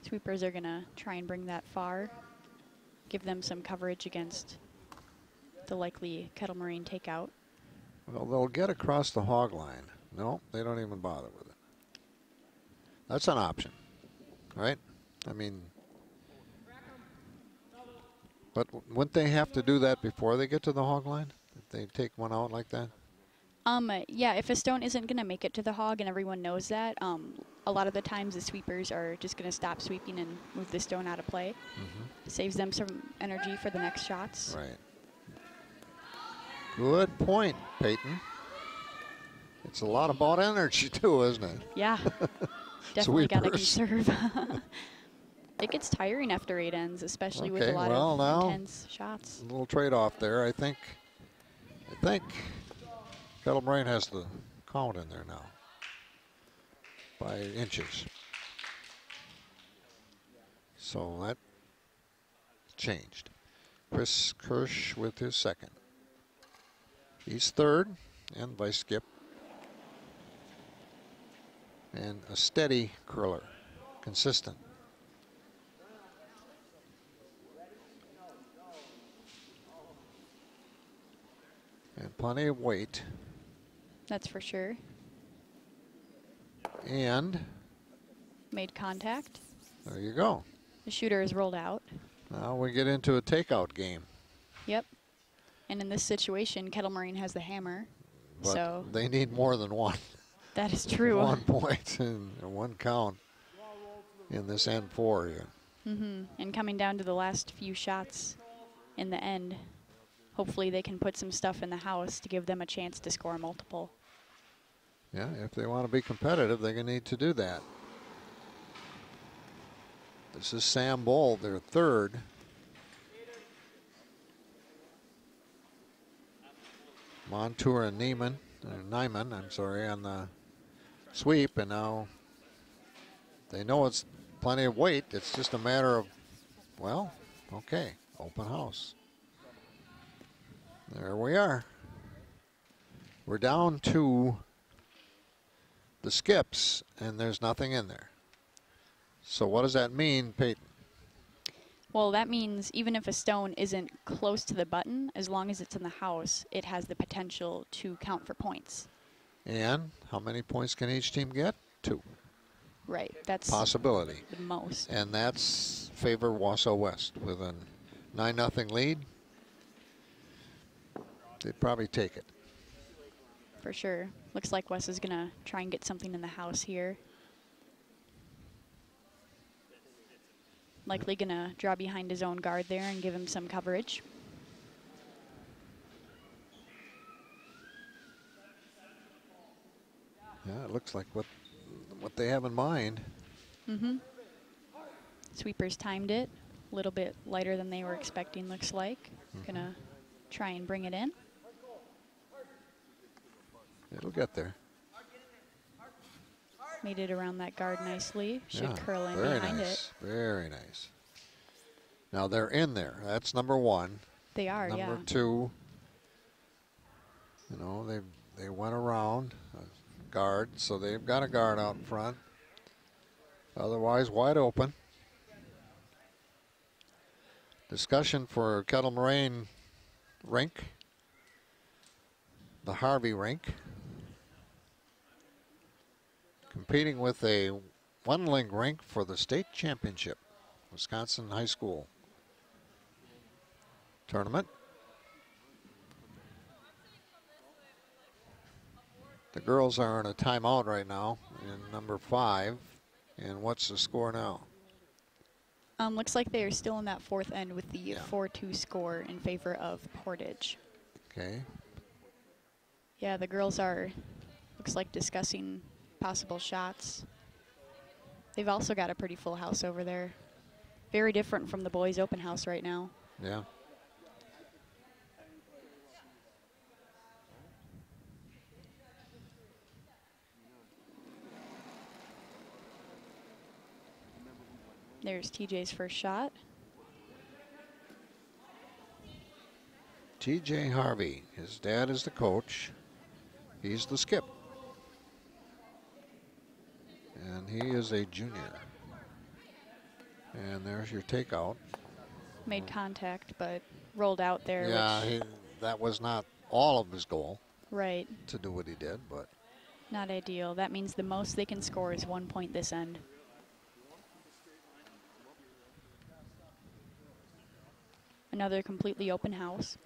Sweepers are going to try and bring that far, give them some coverage against the likely Kettle Moraine takeout. Well, they'll get across the hog line. No, they don't even bother with it. That's an option, right? I mean, but wouldn't they have to do that before they get to the hog line? If they take one out like that? Yeah, if a stone isn't going to make it to the hog and everyone knows that, a lot of the times the sweepers are just going to stop sweeping and move the stone out of play. Saves them some energy for the next shots. Right. Good point, Peyton. It's a lot about energy too, isn't it? Yeah, definitely got to Sweepers. conserve. It gets tiring after 8 ends, especially with a lot of intense shots. A little trade-off there. I think Kettle Moraine has the count in there now by inches. So that changed. Chris Kirsch with his 2nd. He's 3rd and by skip. And a steady curler, consistent. And plenty of weight. That's for sure. And Made contact. there you go. The shooter is rolled out. Now we get into a takeout game. Yep. And in this situation, Kettle Moraine has the hammer. But So they need more than one. that is true. 1 point and 1 count in this N4 here. And coming down to the last few shots in the end, hopefully they can put some stuff in the house to give them a chance to score multiple. Yeah, if they want to be competitive, they're going to need to do that. This is Sam Bold, their 3rd. Montour and Nyman, I'm sorry, on the sweep, and now they know it's plenty of weight. It's just a matter of, well, okay, open house. There we are. We're down to the skips, and there's nothing in there. So what does that mean, Peyton? Well, that means even if a stone isn't close to the button, as long as it's in the house, it has the potential to count for points. And how many points can each team get? 2. Right. That's possibility. the most. And that's favor Wausau West with a 9-0 lead. They'd probably take it. For sure. Looks like Wes is going to try and get something in the house here. Likely going to draw behind his own guard there and give him some coverage. Yeah, it looks like what they have in mind. Mm-hmm. Sweepers timed it. A little bit lighter than they were expecting, looks like. Gonna try and bring it in. It'll get there. Made it around that guard nicely. Should Yeah, curl in very behind nice, it. very nice. Now they're in there. That's number one. They are, yeah. Number two, you know, they went around guard, so they've got a guard out in front. Otherwise, wide open. Discussion for Kettle Moraine rink, the Harvey rink. Competing with a one-link rink for the state championship, Wisconsin High School tournament. The girls are in a timeout right now in number 5. And what's the score now? Looks like they are still in that fourth end with the 4-2 score in favor of Portage. Okay. Yeah, the girls are, looks like, discussing possible shots. They've also got a pretty full house over there. Very different from the boys' open house right now. Yeah. There's TJ's first shot. TJ Harvey, his dad is the coach. He's the skip. And he is a junior. And there's your takeout. Made contact, but rolled out there. Yeah, that was not all of his goal. Right. To do what he did, but. Not ideal. That means the most they can score is 1 point this end. Another completely open house.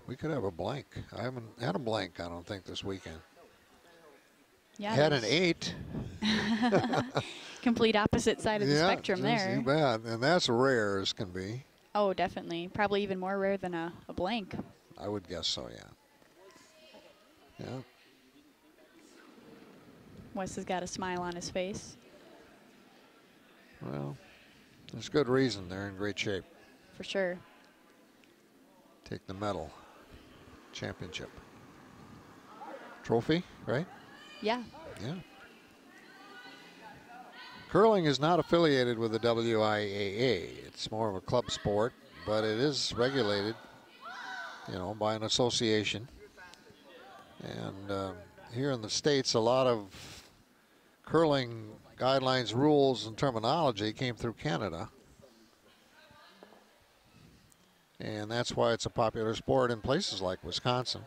We could have a blank. I haven't had a blank, I don't think, this weekend. Yeah, had an 8. Complete opposite side of the spectrum there. You bet. And that's rare as can be. Oh, definitely. Probably even more rare than a blank. I would guess so, yeah. Yeah. Wes has got a smile on his face. Well, there's good reason. They're in great shape. For sure. Take the medal. Championship. Trophy, right? Yeah. Yeah. Curling is not affiliated with the WIAA. It's more of a club sport, but it is regulated, you know, by an association. And here in the States, a lot of curling guidelines, rules, and terminology came through Canada. And that's why it's a popular sport in places like Wisconsin.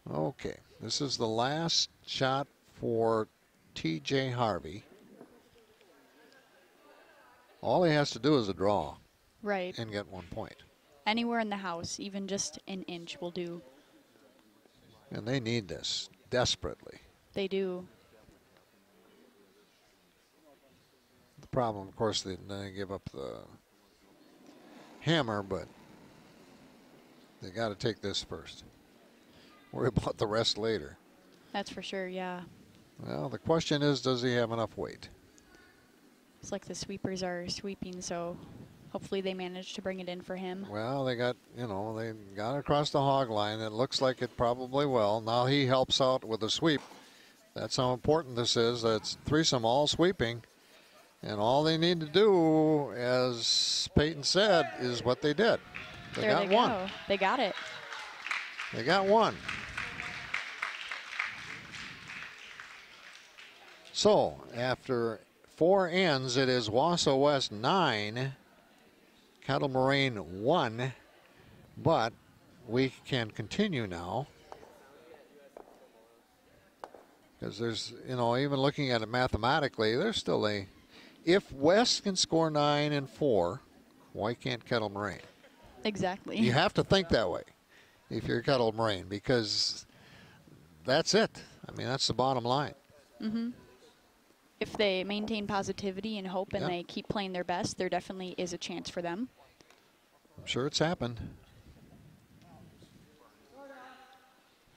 Okay, this is the last shot for TJ Harvey. All he has to do is a draw. Right. And get 1 point. Anywhere in the house, even just an inch will do. And they need this desperately. They do. The problem, of course, they give up the hammer, but they got to take this first. Worry about the rest later. That's for sure, yeah. Well, the question is, does he have enough weight? It's like the sweepers are sweeping, so hopefully they manage to bring it in for him. Well, they got, you know, they got across the hog line. It looks like it probably will. Now he helps out with the sweep. That's how important this is. It's threesome all sweeping. And all they need to do, as Peyton said, is what they did. They got one. They got it. They got one. So, after 4 ends, it is Wausau West 9, Kettle Moraine 1. But we can continue now. Because there's, even looking at it mathematically, there's still if West can score 9 and 4, why can't Kettle Moraine? Exactly. You have to think that way if you're Kettle Moraine, because that's it. I mean, that's the bottom line. Mm-hmm. If they maintain positivity and hope and they keep playing their best, there definitely is a chance for them. I'm sure it's happened.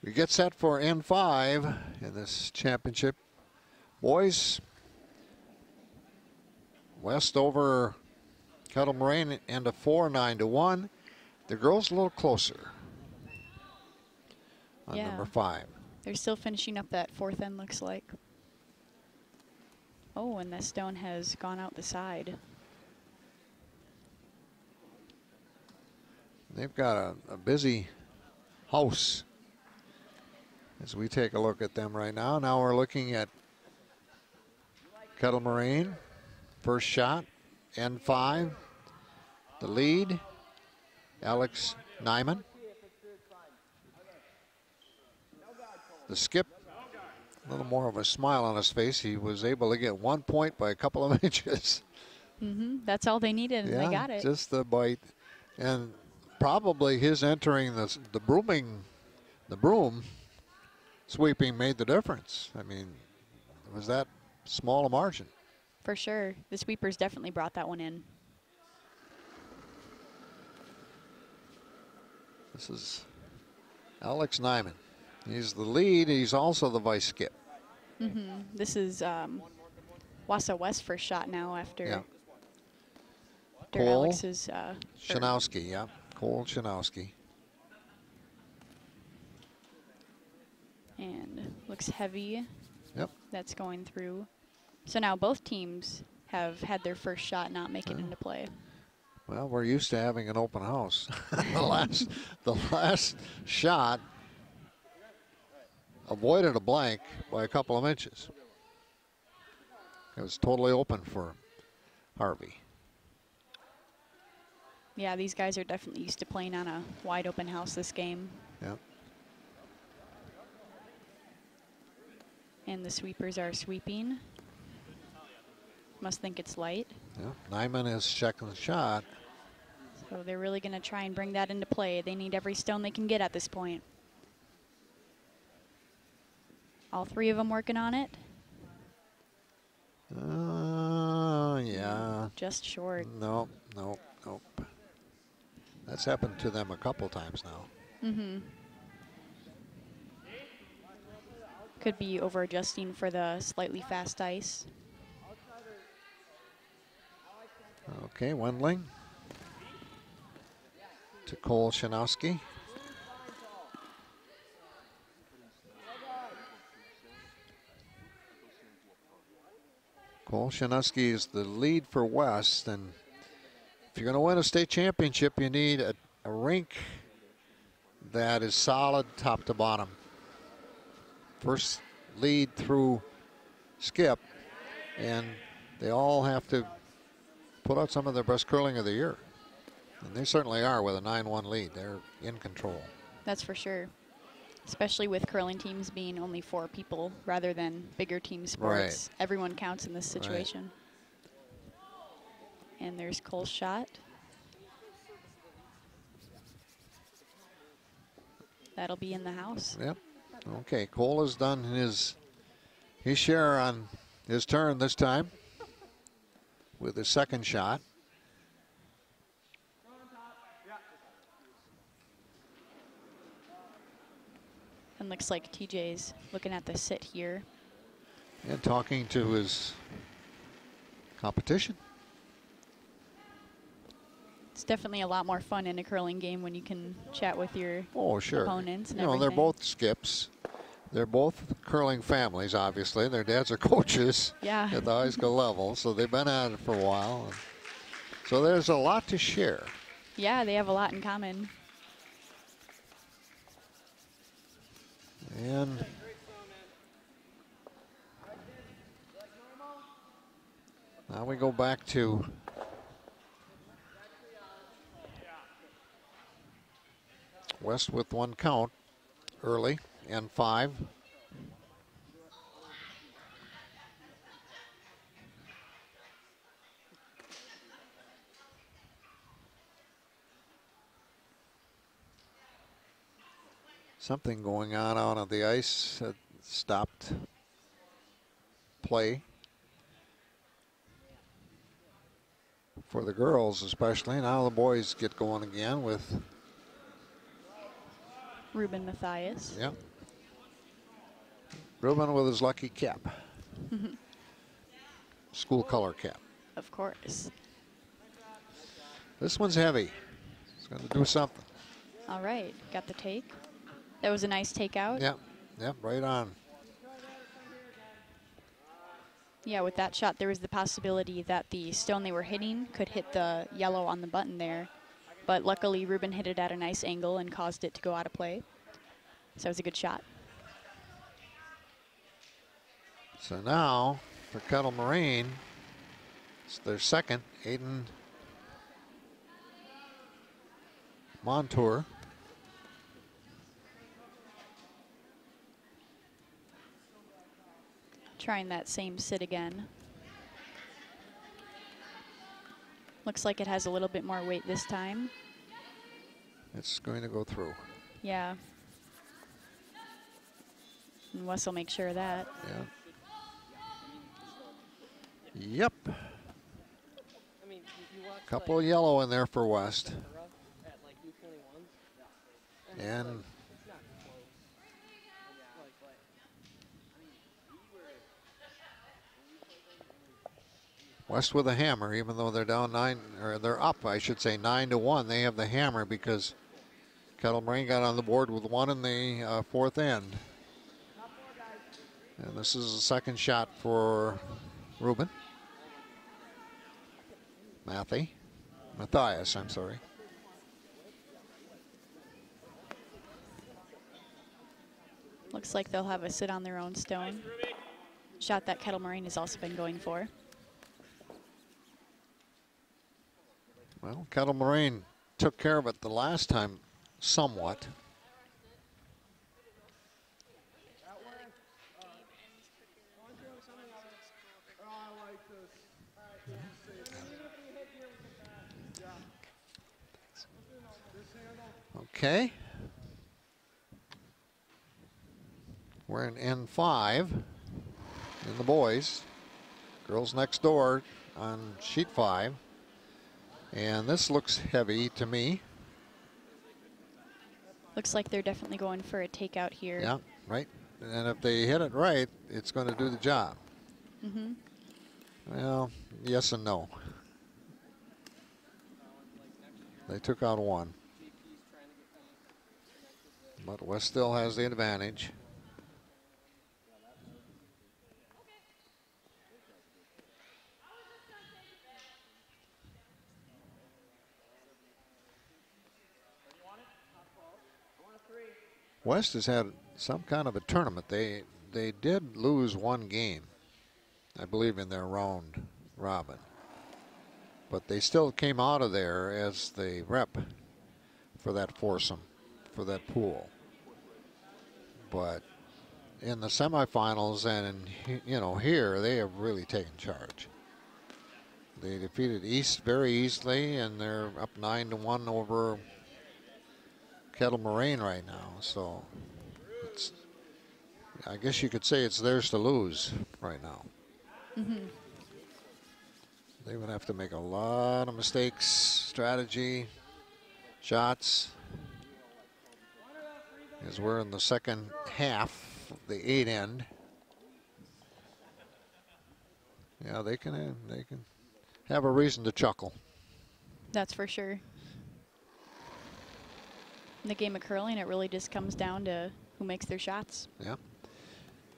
We get set for N5 in this championship. Boys, West over Kettle Moraine end of 4, 9-1. The girls a little closer on number 5. They're still finishing up that fourth end, looks like. Oh, and the stone has gone out the side. They've got a busy house as we take a look at them right now. Now we're looking at Kettle Moraine. First shot, N5. The lead, Alex Nyman. The skip, a little more of a smile on his face. He was able to get 1 point by a couple of inches. Mm-hmm. That's all they needed, and they got it. Just the bite. And probably his entering the broom sweeping made the difference. I mean, it was that small a margin. For sure. The sweepers definitely brought that one in. This is Alex Nyman. He's the lead. He's also the vice skip. Mm-hmm. This is Wausau West first shot now after Alex's. Shanowski, Cole Shanowski. And looks heavy. Yep. That's going through. So now both teams have had their first shot not make it into play. Well, we're used to having an open house. the last shot avoided a blank by a couple of inches. It was totally open for Harvey. Yeah, these guys are definitely used to playing on a wide open house this game. Yep. And the sweepers are sweeping. Must think it's light. Yeah. Nyman is checking the shot. So they're really going to try and bring that into play. They need every stone they can get at this point. All three of them working on it. Yeah. Just short. Nope. That's happened to them a couple times now. Mm-hmm. Could be over adjusting for the slightly fast ice. Okay, Wendling to Cole Shanowski. Cole Shanowski is the lead for West, and if you're going to win a state championship, you need a rink that is solid top to bottom. First lead through skip, and they all have to put out some of their best curling of the year. And they certainly are with a 9-1 lead. They're in control. That's for sure. Especially with curling teams being only 4 people rather than bigger team sports. Right. Everyone counts in this situation. Right. And there's Cole's shot. That'll be in the house. Yep. Okay, Cole has done his share on his turn this time with his second shot. And looks like TJ's looking at the sit here. And talking to his competition. It's definitely a lot more fun in a curling game when you can chat with your opponents and everything. They're both skips. They're both curling families, obviously. Their dads are coaches at the high school level, so they've been at it for a while. So there's a lot to share. Yeah, they have a lot in common. And now we go back to West with one count early, and 5. Something going on out on the ice that stopped play for the girls especially. Now the boys get going again with Ruben Matthias. Yep. Ruben with his lucky cap. School color cap. Of course. This one's heavy. It's going to do something. All right, got the take. That was a nice takeout. Yep, yep, right on. Yeah, with that shot, there was the possibility that the stone they were hitting could hit the yellow on the button there. But luckily, Ruben hit it at a nice angle and caused it to go out of play. So it was a good shot. So now, for Kettle Moraine, it's their second, Aiden Montour. Trying that same sit again. Looks like it has a little bit more weight this time. It's going to go through. Yeah. And Wes will make sure of that. Yeah. Yep. Couple of yellow in there for West. And West with a hammer, even though they're down 9, or they're up, I should say, 9-1. They have the hammer because Kettle Moraine got on the board with 1 in the 4th end. And this is the second shot for Ruben. Matthias, I'm sorry. Looks like they'll have a sit on their own stone. Shot that Kettle Moraine has also been going for. Well, Kettle Moraine took care of it the last time somewhat. Okay. We're in N5 in the boys. Girls next door on sheet 5. And this looks heavy to me. Looks like they're definitely going for a takeout here. Yeah, right. And if they hit it right, it's going to do the job. Mm-hmm. Well, yes and no. They took out 1. But West still has the advantage. West has had some kind of a tournament. They did lose 1 game, I believe, in their round robin. But they still came out of there as the rep for that foursome, for that pool. But in the semifinals and here they have really taken charge. They defeated East very easily, and they're up 9-1 over Kettle Moraine right now. So I guess you could say it's theirs to lose right now. Mm-hmm. They would have to make a lot of mistakes, strategy, shots, as we're in the second half of the 8 end. Yeah, they can have a reason to chuckle. That's for sure. In the game of curling, it really just comes down to who makes their shots. Yeah.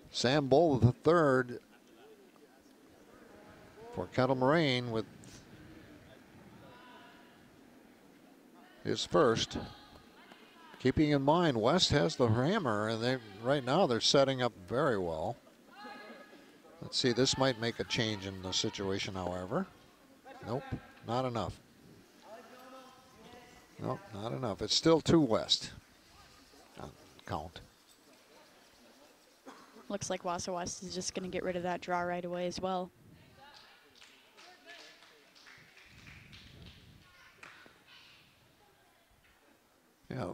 Sam Bull the third for Kettle Moraine with his first. Keeping in mind, West has the hammer, and right now they're setting up very well. Let's see, this might make a change in the situation, however. Nope, not enough. Nope, not enough. It's still 2 West. count. Looks like Wausau West is just going to get rid of that draw right away as well. Yeah,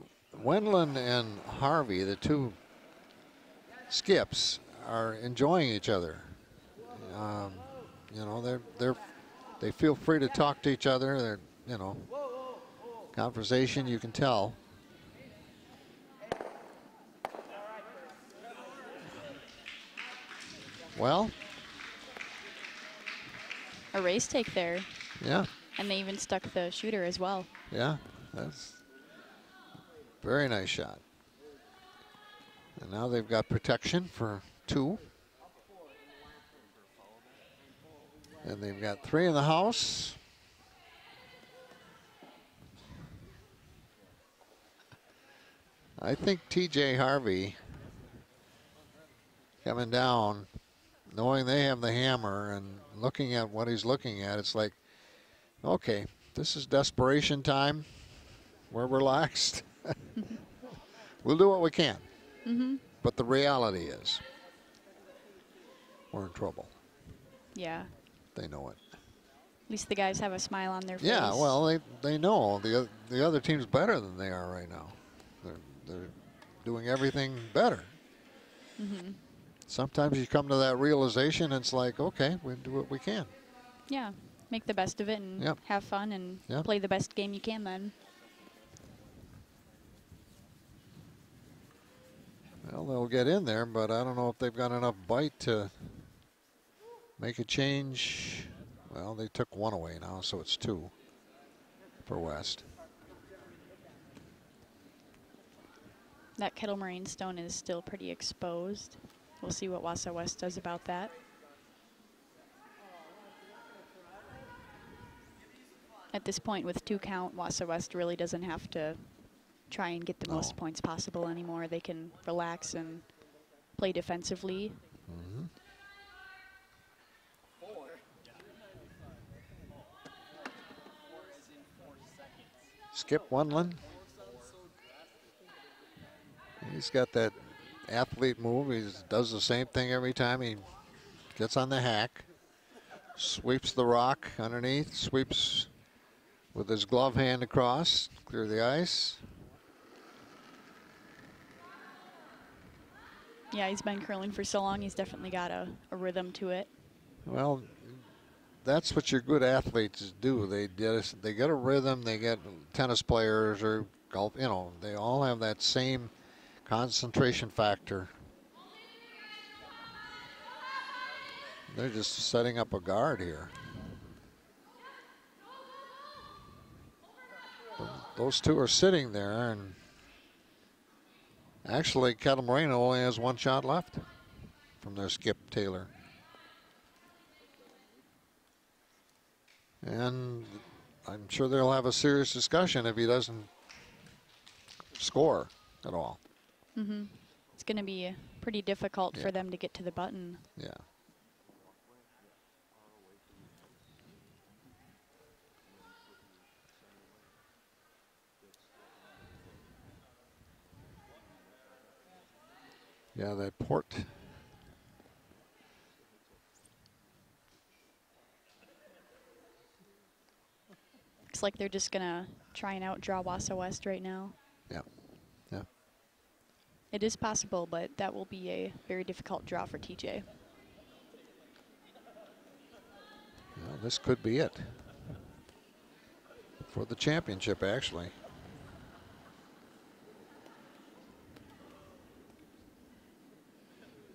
Wendland and Harvey, the two skips, are enjoying each other. You know, they feel free to talk to each other. They're, you know, conversation, you can tell. Well, a race take there. Yeah. And they even stuck the shooter as well. Yeah, that's very nice shot. And now they've got protection for 2. And they've got 3 in the house. I think TJ Harvey coming down, knowing they have the hammer and looking at what he's looking at, it's like, okay, this is desperation time. We're relaxed. We'll do what we can. But the reality is, we're in trouble. Yeah. They know it. At least the guys have a smile on their face. Yeah, well, they know the other team's better than they are right now. They're doing everything better. Sometimes you come to that realization, and it's like, okay, we do what we can. Yeah, make the best of it and have fun and play the best game you can then. Well, they'll get in there, but I don't know if they've got enough bite to make a change. Well, they took 1 away now, so it's 2 for West. That Kettle Moraine stone is still pretty exposed. We'll see what Wausau West does about that. At this point, with 2 count, Wausau West really doesn't have to try and get the most points possible anymore. They can relax and play defensively. Skip Wendland. He's got that athlete move. He does the same thing every time he gets on the hack. Sweeps the rock underneath, sweeps with his glove hand across, clear the ice. Yeah, he's been curling for so long. He's definitely got a rhythm to it. Well, that's what your good athletes do. They get a rhythm. They get tennis players or golf. You know, they all have that same concentration factor. They're just setting up a guard here. Those two are sitting there, and actually Kettle Moraine only has 1 shot left from their skip Taylor. And I'm sure they'll have a serious discussion if he doesn't score at all. It's going to be pretty difficult for them to get to the button. Yeah. Yeah, that port. Looks like they're just going to try and outdraw Wausau West right now. Yeah. Yeah. It is possible, but that will be a very difficult draw for TJ. Well, this could be it for the championship, actually.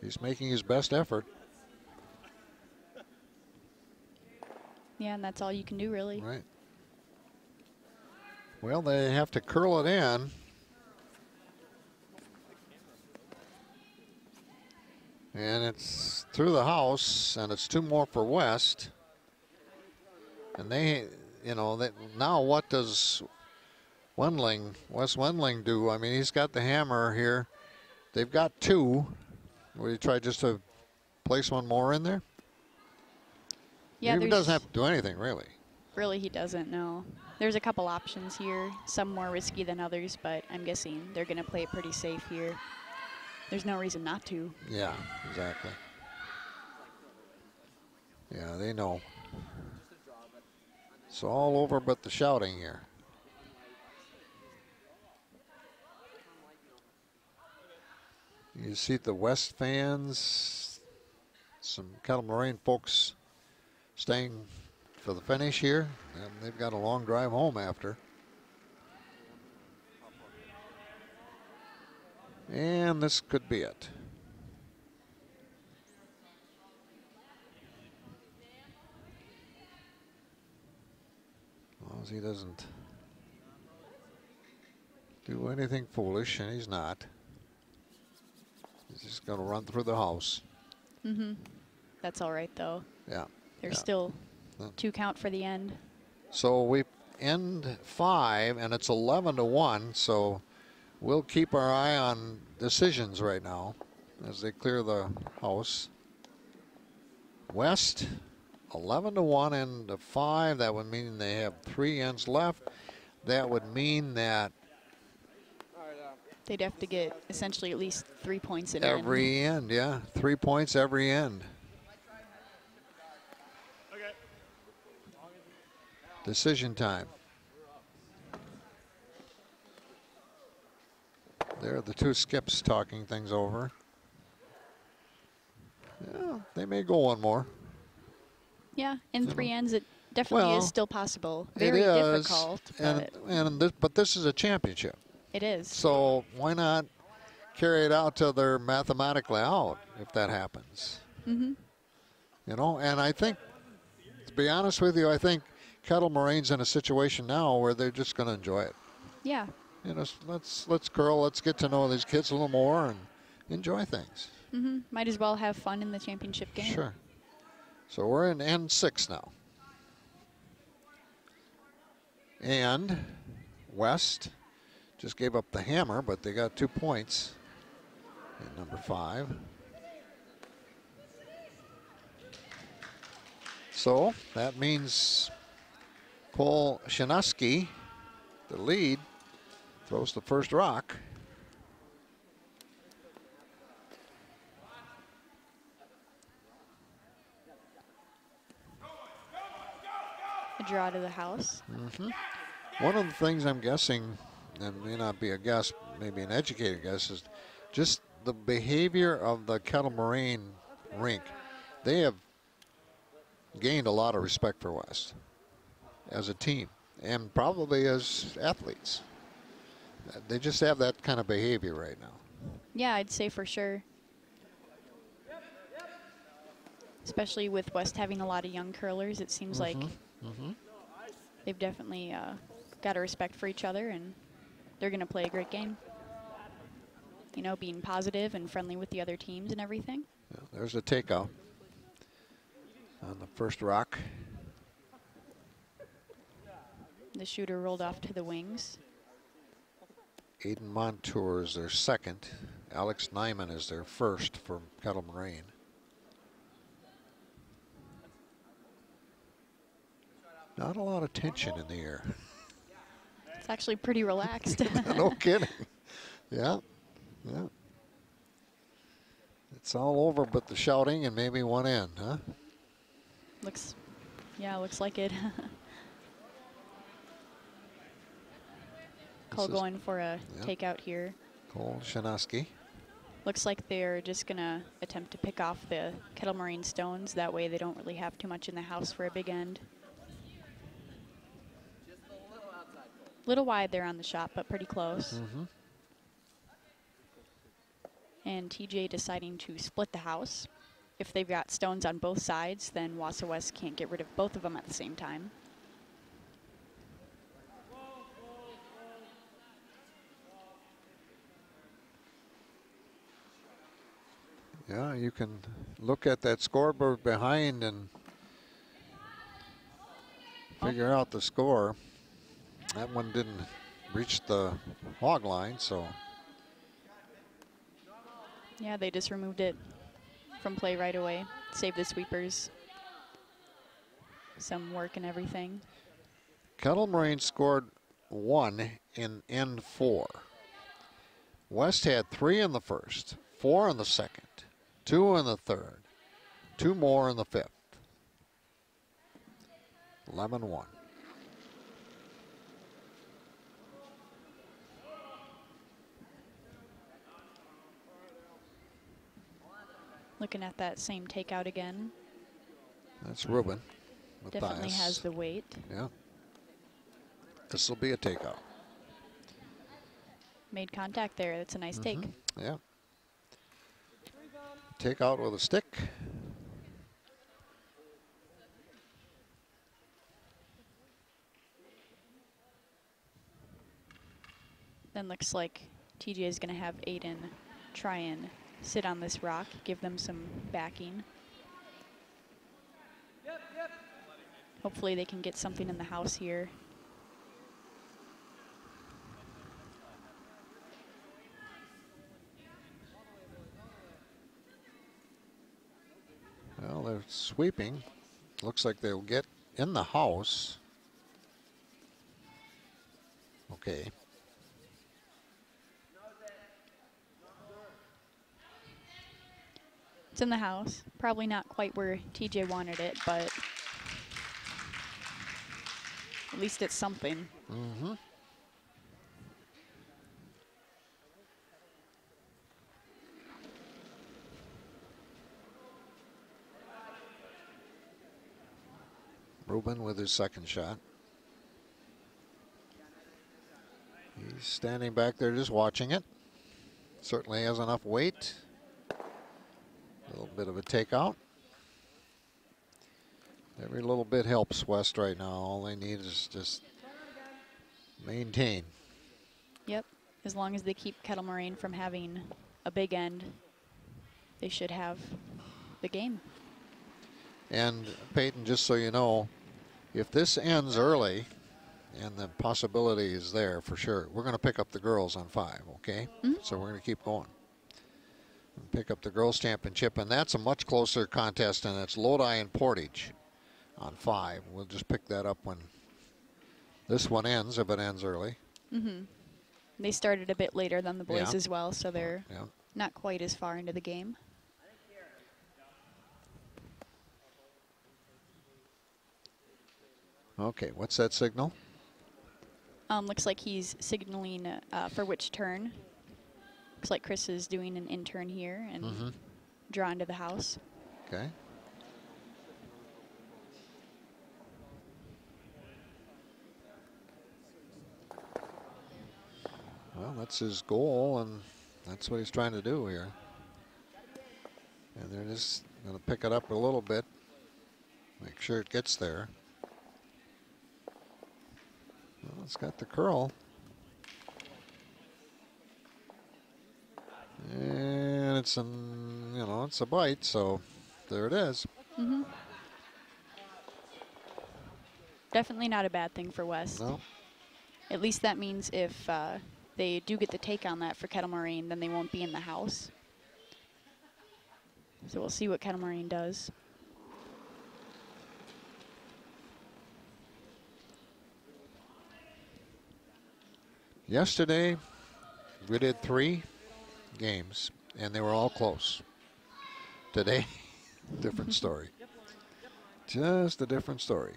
He's making his best effort. Yeah, and that's all you can do, really. Right. Well, they have to curl it in. And it's through the house, and it's 2 more for West. And they, you know, now what does Wes Wendling do? I mean, he's got the hammer here. They've got 2. Will you try just to place 1 more in there? Yeah, he doesn't have to do anything, really. Really, he doesn't, no. There's a couple options here, some more risky than others, but I'm guessing they're going to play it pretty safe here. There's no reason not to. Yeah, exactly. Yeah, they know. It's all over but the shouting here. You see the West fans, some Kettle Moraine folks staying for the finish here, and they've got a long drive home after. And this could be it. As long as he doesn't do anything foolish, and he's not. He's just going to run through the house. Mm-hmm. That's all right, though. Yeah. There's still 2 count for the end. So we end 5, and it's 11-1. So we'll keep our eye on decisions right now as they clear the house. West, 11-1 and 5. That would mean they have 3 ends left. That would mean that they'd have to get essentially at least 3 points in every end. Yeah, 3 points every end. Decision time. There are the 2 skips talking things over. Yeah, they may go one more. Yeah, in 3 ends, it definitely is still possible. Very it is, difficult. But this is a championship. It is. So why not carry it out till they're mathematically out if that happens? Mm-hmm. You know, and I think, to be honest with you, I think Kettle Moraine's in a situation now where they're just going to enjoy it. Yeah. You know, let's curl, let's get to know these kids a little more and enjoy things. Mm-hmm. Might as well have fun in the championship game. Sure. So we're in end 6 now. And West just gave up the hammer, but they got 2 points in number 5. So that means Cole Shinuski, the lead, throws the first rock. A draw to the house. Mm-hmm. One of the things I'm guessing, and may not be a guess, maybe an educated guess, is just the behavior of the Kettle Moraine rink. They have gained a lot of respect for West as a team and probably as athletes. They just have that kind of behavior right now. Yeah, I'd say for sure. Especially with West having a lot of young curlers, it seems like they've definitely got a respect for each other, and they're going to play a great game. You know, being positive and friendly with the other teams and everything. Yeah, there's a takeout on the first rock. The shooter rolled off to the wings. Aiden Montour is their second. Alex Nyman is their first from Kettle Moraine. Not a lot of tension in the air. It's actually pretty relaxed. No kidding. Yeah, yeah. It's all over but the shouting and maybe one end, huh? Looks like it. Cole going for a takeout here. Cole Shinuski. Looks like they're just going to attempt to pick off the Kettle Moraine stones. That way they don't really have too much in the house for a big end. Little wide there on the shot, but pretty close. And TJ deciding to split the house. If they've got stones on both sides, then Wausau West can't get rid of both of them at the same time. Yeah, you can look at that scoreboard behind and figure out the score. That one didn't reach the hog line, so. Yeah, they just removed it from play right away. Save the sweepers some work and everything. Kettle Moraine scored 1 in end 4. West had 3 in the first, 4 in the second, 2 in the third, 2 more in the fifth. 11-1. Looking at that same takeout again. That's Ruben. Definitely Matthias. has the weight. Yeah. This will be a takeout. Made contact there. That's a nice take. Yeah. Takeout with a stick. Then looks like TJ is going to have Aiden try and sit on this rock, give them some backing. Hopefully they can get something in the house here. Well, they're sweeping. Looks like they'll get in the house. Okay. It's in the house. Probably not quite where TJ wanted it, but at least it's something. Ruben with his second shot. He's standing back there just watching it. Certainly has enough weight. A little bit of a takeout. Every little bit helps West right now. All they need is just maintain. Yep. As long as they keep Kettle Moraine from having a big end, they should have the game. And Peyton, just so you know, if this ends early, and the possibility is there for sure, we're going to pick up the girls on 5, okay? So we're going to keep going. Pick up the girls' championship, and that's a much closer contest, and it's Lodi and Portage on 5. We'll just pick that up when this one ends, if it ends early. They started a bit later than the boys Yeah. as well, so they're Yeah. not quite as far into the game. Okay, what's that signal? Looks like he's signaling for which turn. Looks like Chris is doing an in-turn here and draw into the house. Okay. Well, that's his goal, and that's what he's trying to do here. And they're just going to pick it up a little bit, make sure it gets there. Well, it's got the curl. And it's it's a bite, so there it is. Definitely not a bad thing for West. No. At least that means if they do get the take on that for Kettle Moraine, then they won't be in the house. So we'll see what Kettle Moraine does. Yesterday, we did 3 games, and they were all close. Today, different story. Just a different story.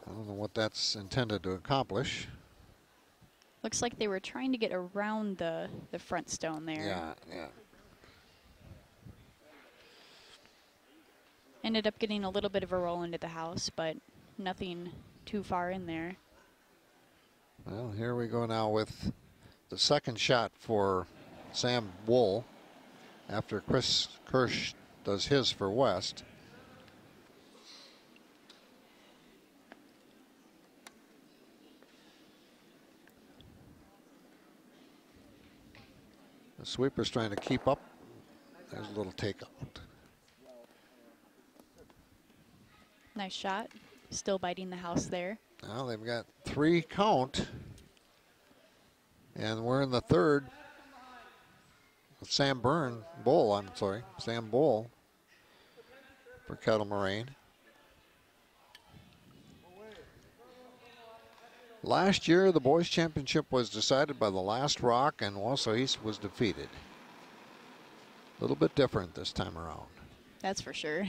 I don't know what that's intended to accomplish. Looks like they were trying to get around the front stone there. Yeah. Ended up getting a little bit of a roll into the house, but nothing too far in there. Well, here we go now with the second shot for Sam Wool after Chris Kirsch does his for West. The sweeper's trying to keep up. There's a little takeout. Nice shot. Still biting the house there. Now they've got 3 count. And we're in the third with Sam Bull. for Kettle Moraine. Last year, the boys' championship was decided by the last rock, and Wausau East was defeated. A little bit different this time around. That's for sure.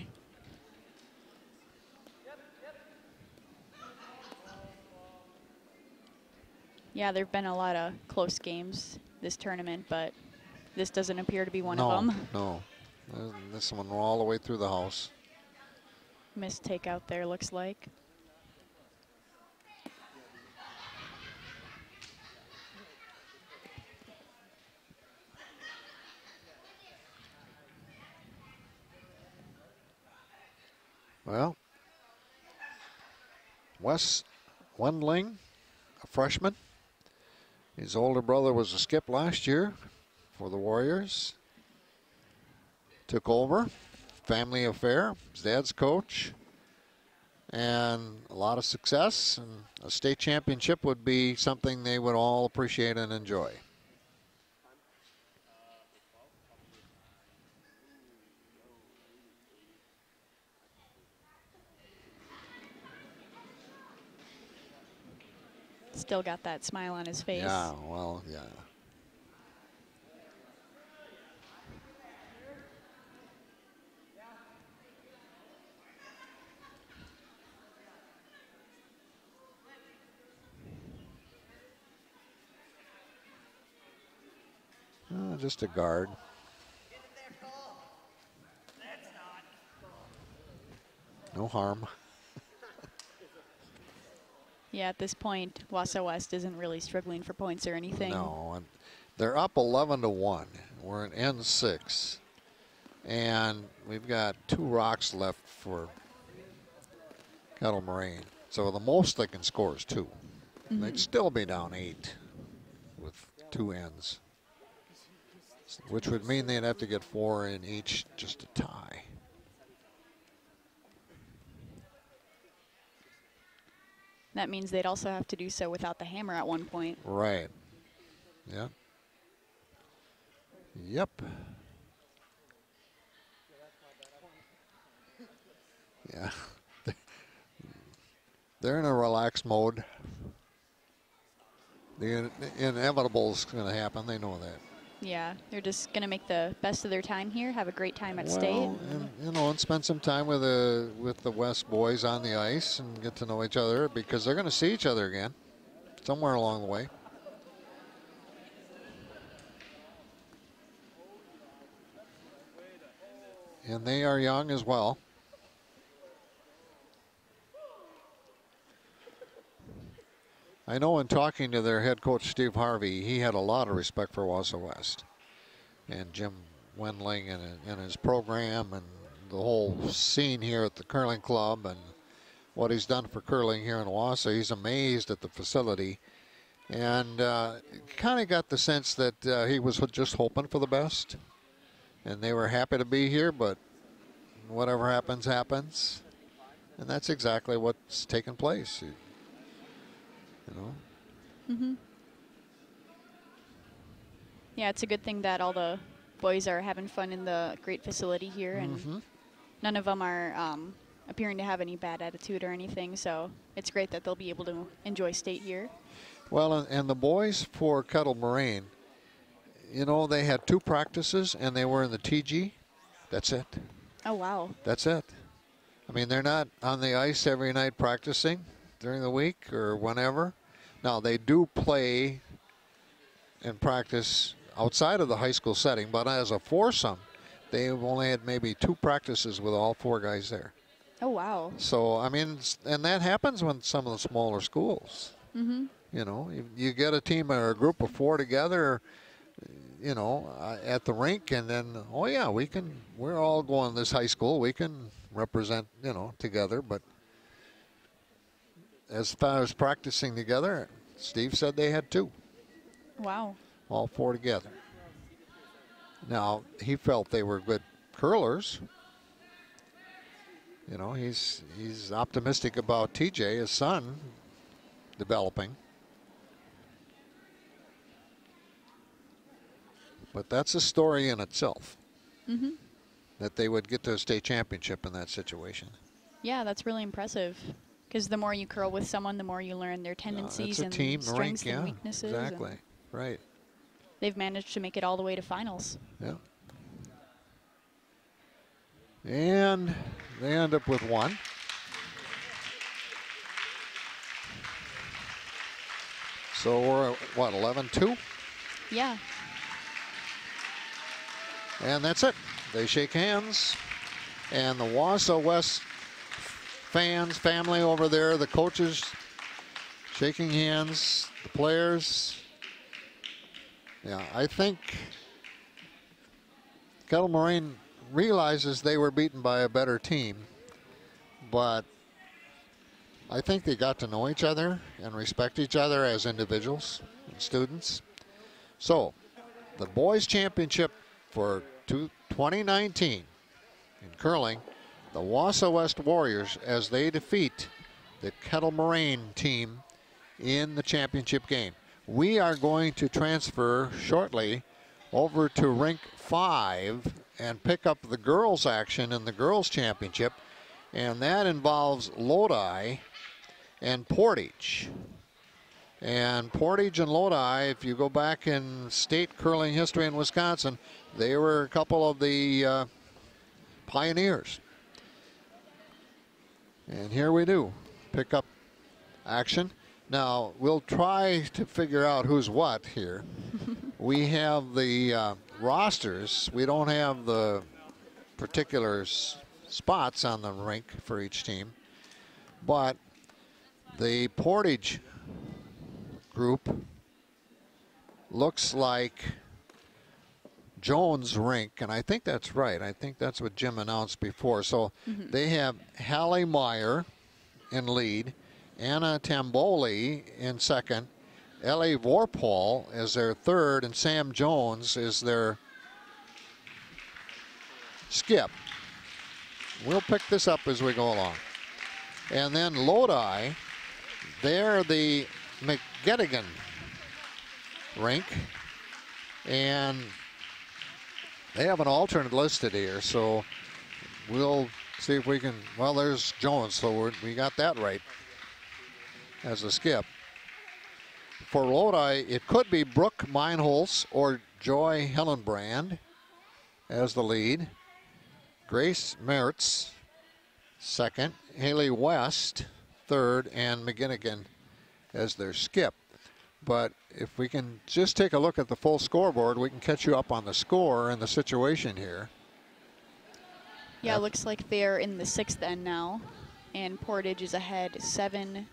Yeah, there have been a lot of close games this tournament, but this doesn't appear to be one of them. No. This one all the way through the house. Missed takeout there, looks like. Well, Wes Wendling, a freshman. His older brother was a skip last year for the Warriors. Took over. Family affair. His dad's coach. And a lot of success. And a state championship would be something they would all appreciate and enjoy. Still got that smile on his face. Yeah, well, yeah. Just a guard. No harm. Yeah, at this point, Wausau West isn't really struggling for points or anything. No, and they're up 11-1. We're in N6, and we've got 2 rocks left for Kettle Moraine. So the most they can score is 2. They'd still be down 8 with 2 ends, which would mean they'd have to get 4 in each just to tie. That means they'd also have to do so without the hammer at one point. Right. Yeah. Yep. Yeah. They're in a relaxed mode. The inevitable is going to happen. They know that. Yeah, they're just going to make the best of their time here, have a great time at state. And, you know, and spend some time with the West boys on the ice and get to know each other, because they're going to see each other again somewhere along the way. And they are young as well. I know in talking to their head coach, Steve Harvey, he had a lot of respect for Wausau West and Jim Wendling and his program and the whole scene here at the curling club and what he's done for curling here in Wausau. He's amazed at the facility, and kind of got the sense that he was just hoping for the best, and they were happy to be here, but whatever happens, happens. And that's exactly what's taken place. You know? Yeah, it's a good thing that all the boys are having fun in the great facility here, and none of them are appearing to have any bad attitude or anything, so it's great that they'll be able to enjoy state here. Well, and the boys for Kettle Moraine, you know, they had 2 practices and they were in the TG. That's it. Oh, wow. That's it. I mean, they're not on the ice every night practicing during the week or whenever. Now, they do play and practice outside of the high school setting, but as a foursome, they've only had maybe 2 practices with all 4 guys there. Oh, wow. So, I mean, and that happens when some of the smaller schools. You know, you get a team or a group of 4 together, you know, at the rink, and then, oh yeah, we're all going to this high school, we can represent, you know, together. But as far as practicing together, Steve said they had 2. Wow. All 4 together. Now, he felt they were good curlers. You know, he's optimistic about TJ, his son, developing. But that's a story in itself. that they would get to a state championship in that situation. Yeah, that's really impressive. Because the more you curl with someone, the more you learn their tendencies and strengths and weaknesses. Exactly. And right. they've managed to make it all the way to finals. Yeah. And they end up with 1. So we're at, what, 11-2? Yeah. And that's it. They shake hands. And the Wausau West fans, family over there, the coaches shaking hands, the players. Yeah, I think Kettle Moraine realizes they were beaten by a better team, but I think they got to know each other and respect each other as individuals and students. So, the boys' championship for 2019 in curling, the Wausau West Warriors as they defeat the Kettle Moraine team in the championship game. We are going to transfer shortly over to rink 5 and pick up the girls' action in the girls' championship, and that involves Lodi and Portage. And Portage and Lodi, if you go back in state curling history in Wisconsin, they were a couple of the pioneers. And here we do, pick up action. Now, we'll try to figure out who's what here. We have the rosters. We don't have the particular spots on the rink for each team. But the Portage group looks like Jones rink, and I think that's right. I think that's what Jim announced before. So they have Hallie Meyer in lead, Anna Tamboli in second, Ellie Vorpal is their third, and Sam Jones is their skip. We'll pick this up as we go along. And then Lodi, they're the McGettigan rink, and they have an alternate listed here, so we'll see if we can, well, there's Jones, so we got that right as a skip. For Lodi, it could be Brooke Meinholz or Joy Hellenbrand as the lead. Grace Mertz, second. Haley West, third, and McGinnigan as their skip. But if we can just take a look at the full scoreboard, we can catch you up on the score and the situation here. Yeah, it looks like they're in the 6th end now, and Portage is ahead 7-2.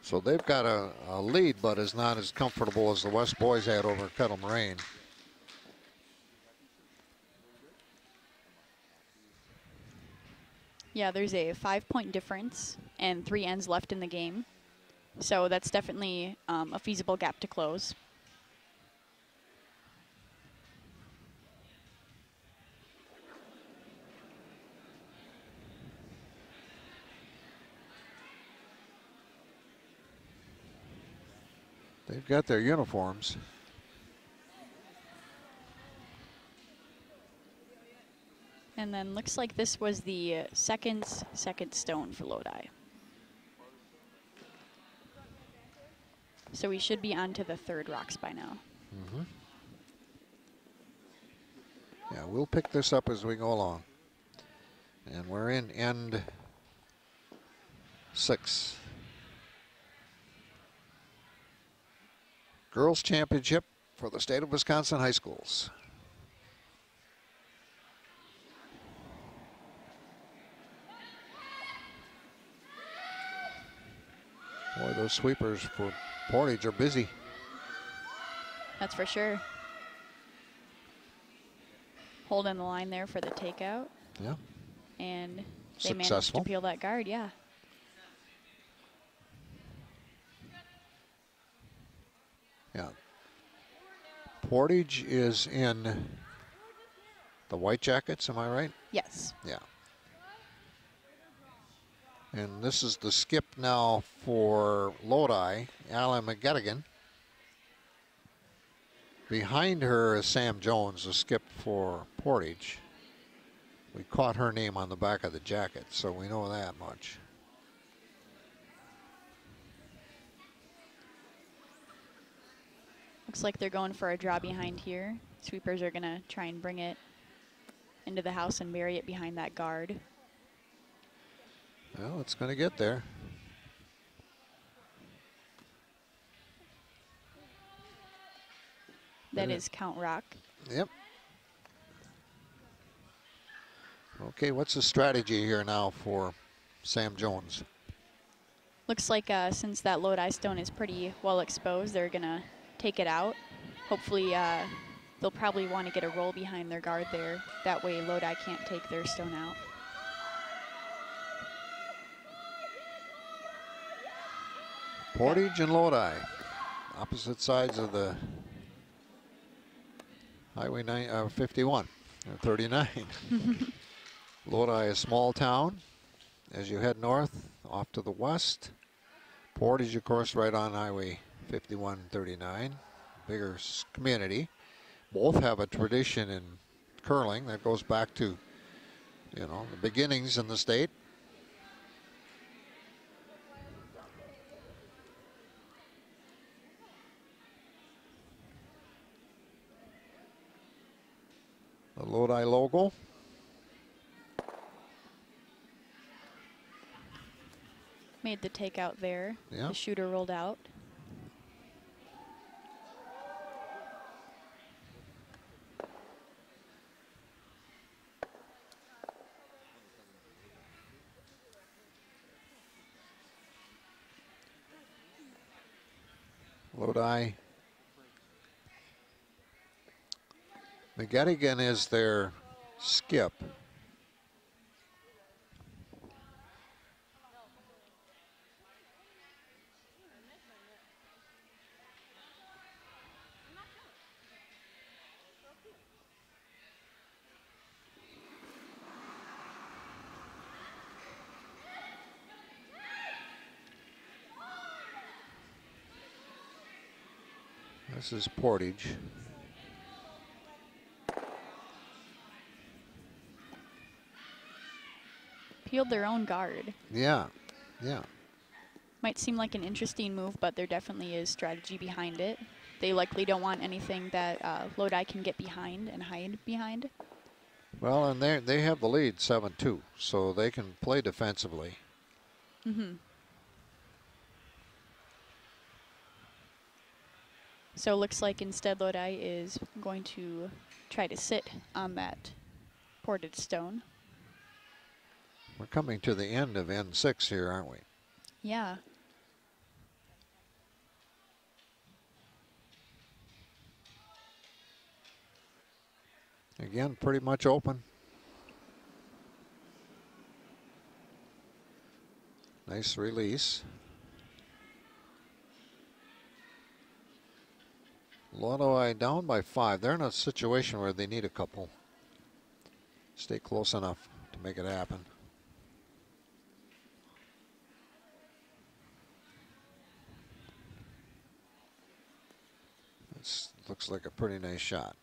So they've got a lead, but is not as comfortable as the West boys had over Kettle Moraine. Yeah, there's a 5-point difference and 3 ends left in the game. So that's definitely a feasible gap to close. They've got their uniforms. And then looks like this was the second stone for Lodi. So we should be on to the 3rd rocks by now. Yeah, we'll pick this up as we go along. And we're in end 6. Girls Championship for the state of Wisconsin high schools. Boy, those sweepers for Portage are busy. That's for sure. Holding the line there for the takeout. Yeah. And they managed to peel that guard, yeah. Yeah. Portage is in the White Jackets, am I right? Yes. Yeah. And this is the skip now for Lodi, Alan McGettigan. Behind her is Sam Jones, the skip for Portage. We caught her name on the back of the jacket, so we know that much. Looks like they're going for a draw behind here. Sweepers are gonna try and bring it into the house and bury it behind that guard. Well, it's going to get there. That is Count Rock. Yep. Okay, what's the strategy here now for Sam Jones? Looks like since that Lodi stone is pretty well exposed, they're gonna take it out. Hopefully they'll probably want to get a roll behind their guard there. That way Lodi can't take their stone out. Portage and Lodi, opposite sides of the Highway 51, or 39. Lodi, a small town. As you head north, off to the west. Portage, of course, right on Highway 51, 39. Bigger community. Both have a tradition in curling that goes back to, you know, the beginnings in the state. The Lodi logo. Made the takeout there. Yeah. The shooter rolled out. Lodi. McGettigan is their skip. This is Portage. Peeled their own guard. Yeah, yeah. Might seem like an interesting move, but there definitely is strategy behind it. They likely don't want anything that Lodi can get behind and hide behind. Well, and they have the lead 7-2, so they can play defensively. Mm-hmm. So it looks like instead Lodi is going to try to sit on that Portage stone. We're coming to the end of N6 here, aren't we? Yeah. Again, pretty much open. Nice release. Lodi down by 5. They're in a situation where they need a couple. Stay close enough to make it happen. This looks like a pretty nice shot.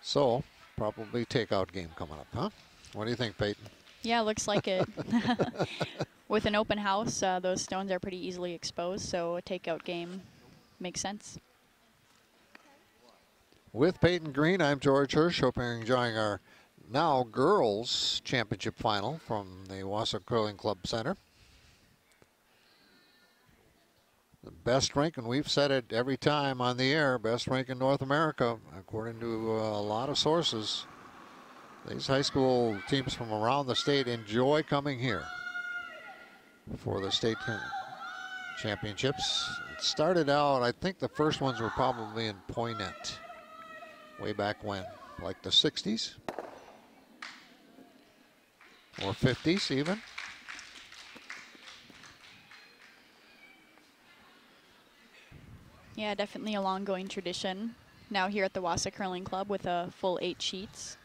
So, probably takeout game coming up, huh? What do you think, Peyton? Yeah, looks like it. With an open house, those stones are pretty easily exposed, so a takeout game makes sense. With Peyton Green, I'm George Hirsch. Hope you're enjoying our now girls championship final from the Wausau Curling Club Center. The best rink, and we've said it every time on the air, best rink in North America, according to a lot of sources. These high school teams from around the state enjoy coming here for the state championships. It started out, I think the first ones were probably in Poinet, way back when, like the 60s or 50s even. Yeah, definitely a long-going tradition. Now here at the Wausau Curling Club with a full 8 sheets.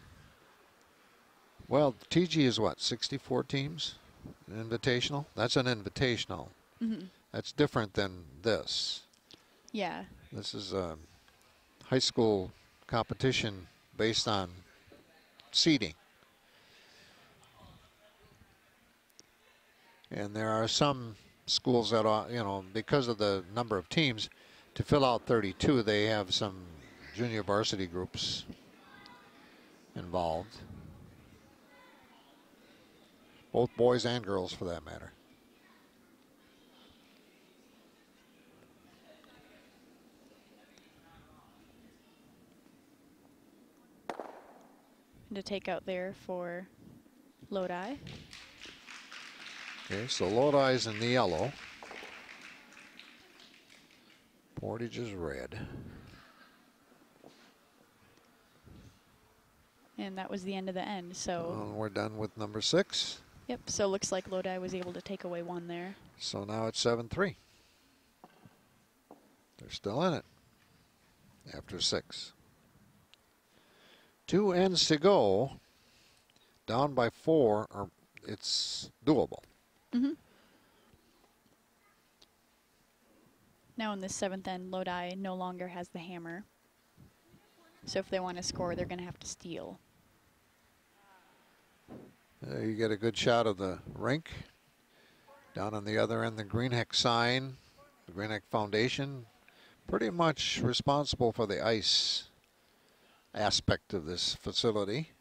Well, TG is what, 64 teams? An invitational? That's an invitational. Mm-hmm. That's different than this. Yeah. This is a high school competition based on seeding. And there are some schools that are, you know, because of the number of teams, to fill out 32, they have some junior varsity groups involved. Both boys and girls, for that matter. And to take out there for Lodi. Okay, so Lodi's in the yellow. Portage is red. And that was the end of the end, so. We're done with number 6. Yep, so looks like Lodi was able to take away one there. So now it's 7-3. They're still in it after 6. 2 ends to go. Down by 4, or it's doable. Mm-hmm. Now in the 7th end, Lodi no longer has the hammer. So if they want to score, they're going to have to steal. You get a good shot of the rink. Down on the other end, the Greenheck sign, the Greenheck Foundation, pretty much responsible for the ice aspect of this facility.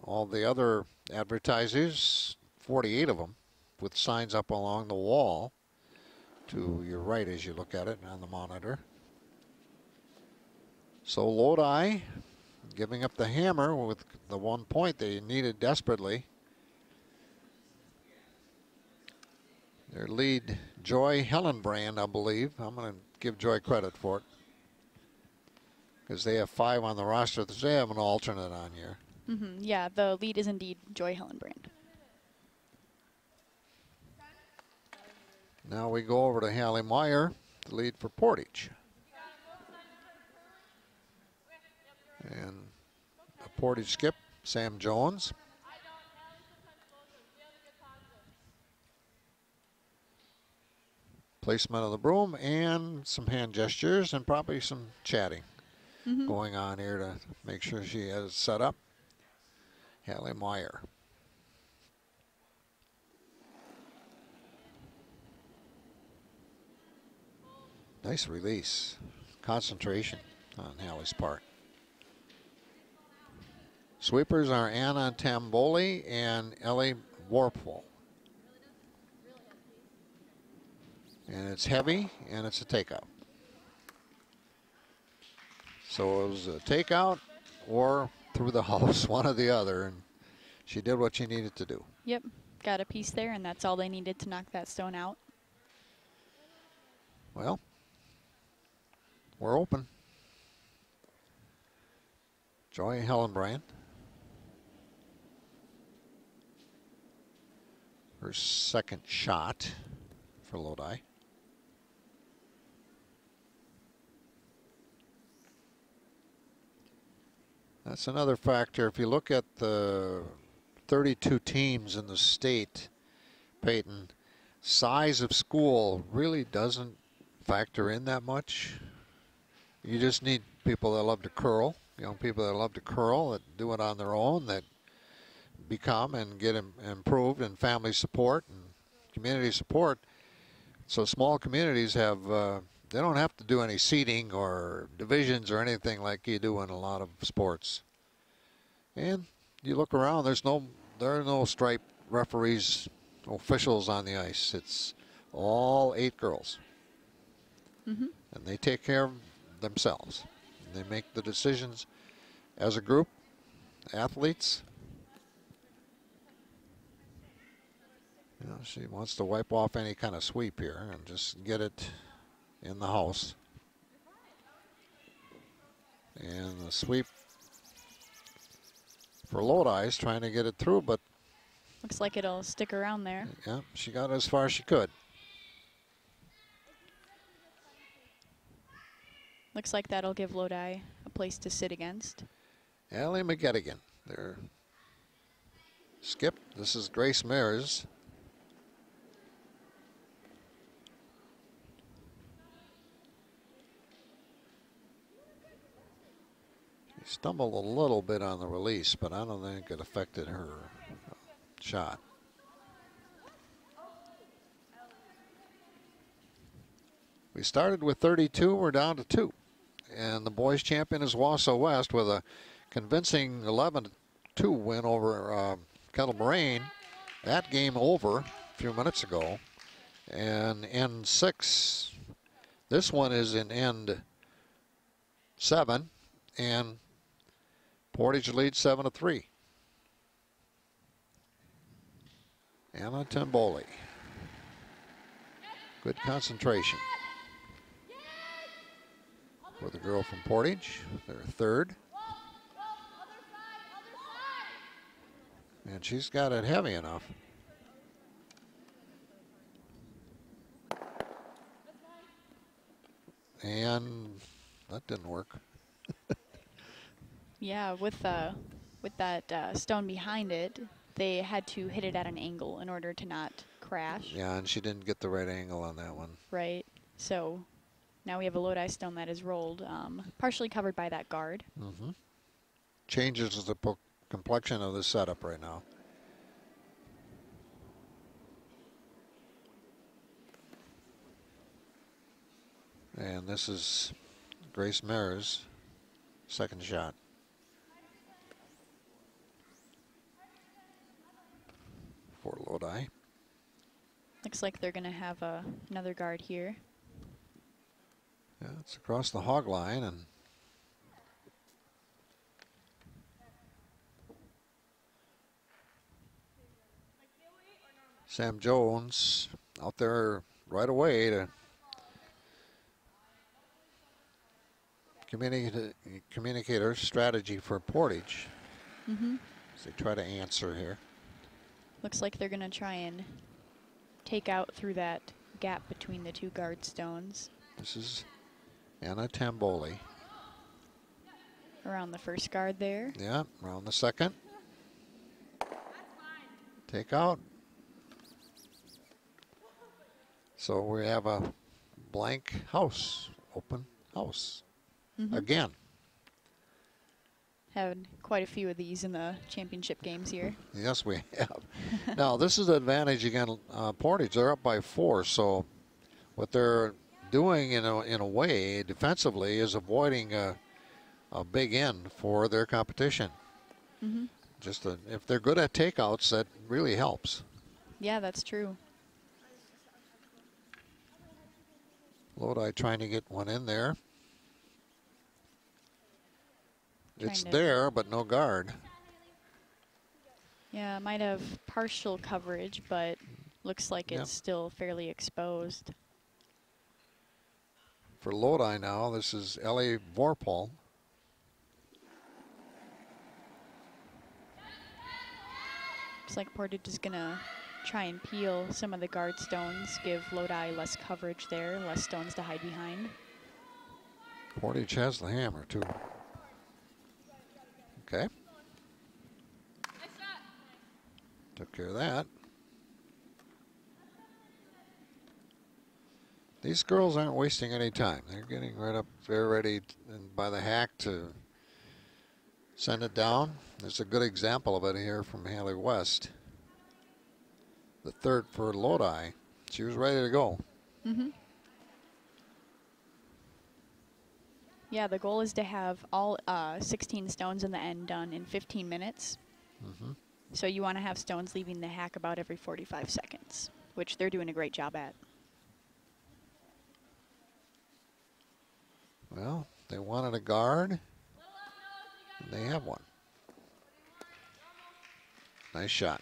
All the other advertisers, 48 of them, with signs up along the wall to your right as you look at it on the monitor. So Lodi giving up the hammer with the 1 point they needed desperately. Their lead, Joy Hellenbrand, I believe. I'm going to give Joy credit for it, because they have 5 on the roster. They have an alternate on here. Mm-hmm. Yeah, the lead is indeed Joy Hellenbrand. Now we go over to Hallie Meyer, the lead for Portage. And a Portage skip, Sam Jones. Placement of the broom and some hand gestures and probably some chatting going on here to make sure she has it set up. Hallie Meyer. Nice release. Concentration on Hallie's part. Sweepers are Anna Tamboli and Ellie Warpful. And it's heavy, and it's a takeout. So it was a takeout or through the house, one or the other, and she did what she needed to do. Yep, got a piece there, and that's all they needed to knock that stone out. Well, we're open. Joy Hellenbrand. Her second shot for Lodi. That's another factor. If you look at the 32 teams in the state, Peyton, size of school really doesn't factor in that much. You just need people that love to curl, young people that love to curl, that do it on their own, that become and get improved, and family support and community support. So small communities have, they don't have to do any seeding or divisions or anything like you do in a lot of sports. And you look around, there are no striped referees, officials on the ice. It's all 8 girls. And they take care of themselves. They make the decisions as a group, athletes. You know, she wants to wipe off any kind of sweep here and just get it in the house. And the sweep for Lodi is trying to get it through, but looks like it'll stick around there. Yeah, she got as far as she could. Looks like that'll give Lodi a place to sit against. Allie McGettigan. There. Skip. This is Grace Mares. She stumbled a little bit on the release, but I don't think it affected her shot. We started with 32, we're down to 2. And the boys champion is Wausau West with a convincing 11-2 win over Kettle Moraine. That game over a few minutes ago. And end 6, this one is in end 7, and Portage leads 7-3. Anna Tamboli. Good concentration for the girl from Portage, their third. And she's got it heavy enough. And that didn't work. Yeah, with that stone behind it, they had to hit it at an angle in order to not crash. Yeah, and she didn't get the right angle on that one. Right. So now we have a Lodi stone that is rolled, partially covered by that guard. Mm-hmm. Changes the complexion of the setup right now. And this is Grace Mares' second shot. For Lodi. Looks like they're going to have another guard here. Yeah, it's across the hog line, and Sam Jones out there right away to communicate her strategy for Portage. Mm-hmm. As they try to answer here. Looks like they're going to try and take out through that gap between the two guard stones. This is Anna Tamboli. Around the first guard there. Yeah, around the second. Take out. So we have a blank house, open house. Mm-hmm. Again. Had quite a few of these in the championship games here. Yes, we have. Now, this is the advantage again. Portage, they're up by 4, so what they're doing in a way defensively is avoiding a big end for their competition. Mm-hmm. If they're good at takeouts, that really helps. Yeah, that's true. Lodi trying to get one in there. It's Trying to- there, but no guard. Yeah, might have partial coverage, but looks like Yep. it's still fairly exposed. For Lodi now, this is Ellie Vorpal. Looks like Portage is going to try and peel some of the guard stones, give Lodi less coverage there, less stones to hide behind. Portage has the hammer, too. Okay. Took care of that. These girls aren't wasting any time. They're getting right up there ready by the hack to send it down. There's a good example of it here from Haley West. The third for Lodi. She was ready to go. Mm-hmm. Yeah, the goal is to have all 16 stones in the end done in 15 minutes. Mm-hmm. So you want to have stones leaving the hack about every 45 seconds, which they're doing a great job at. Well, they wanted a guard, and they have one. Nice shot.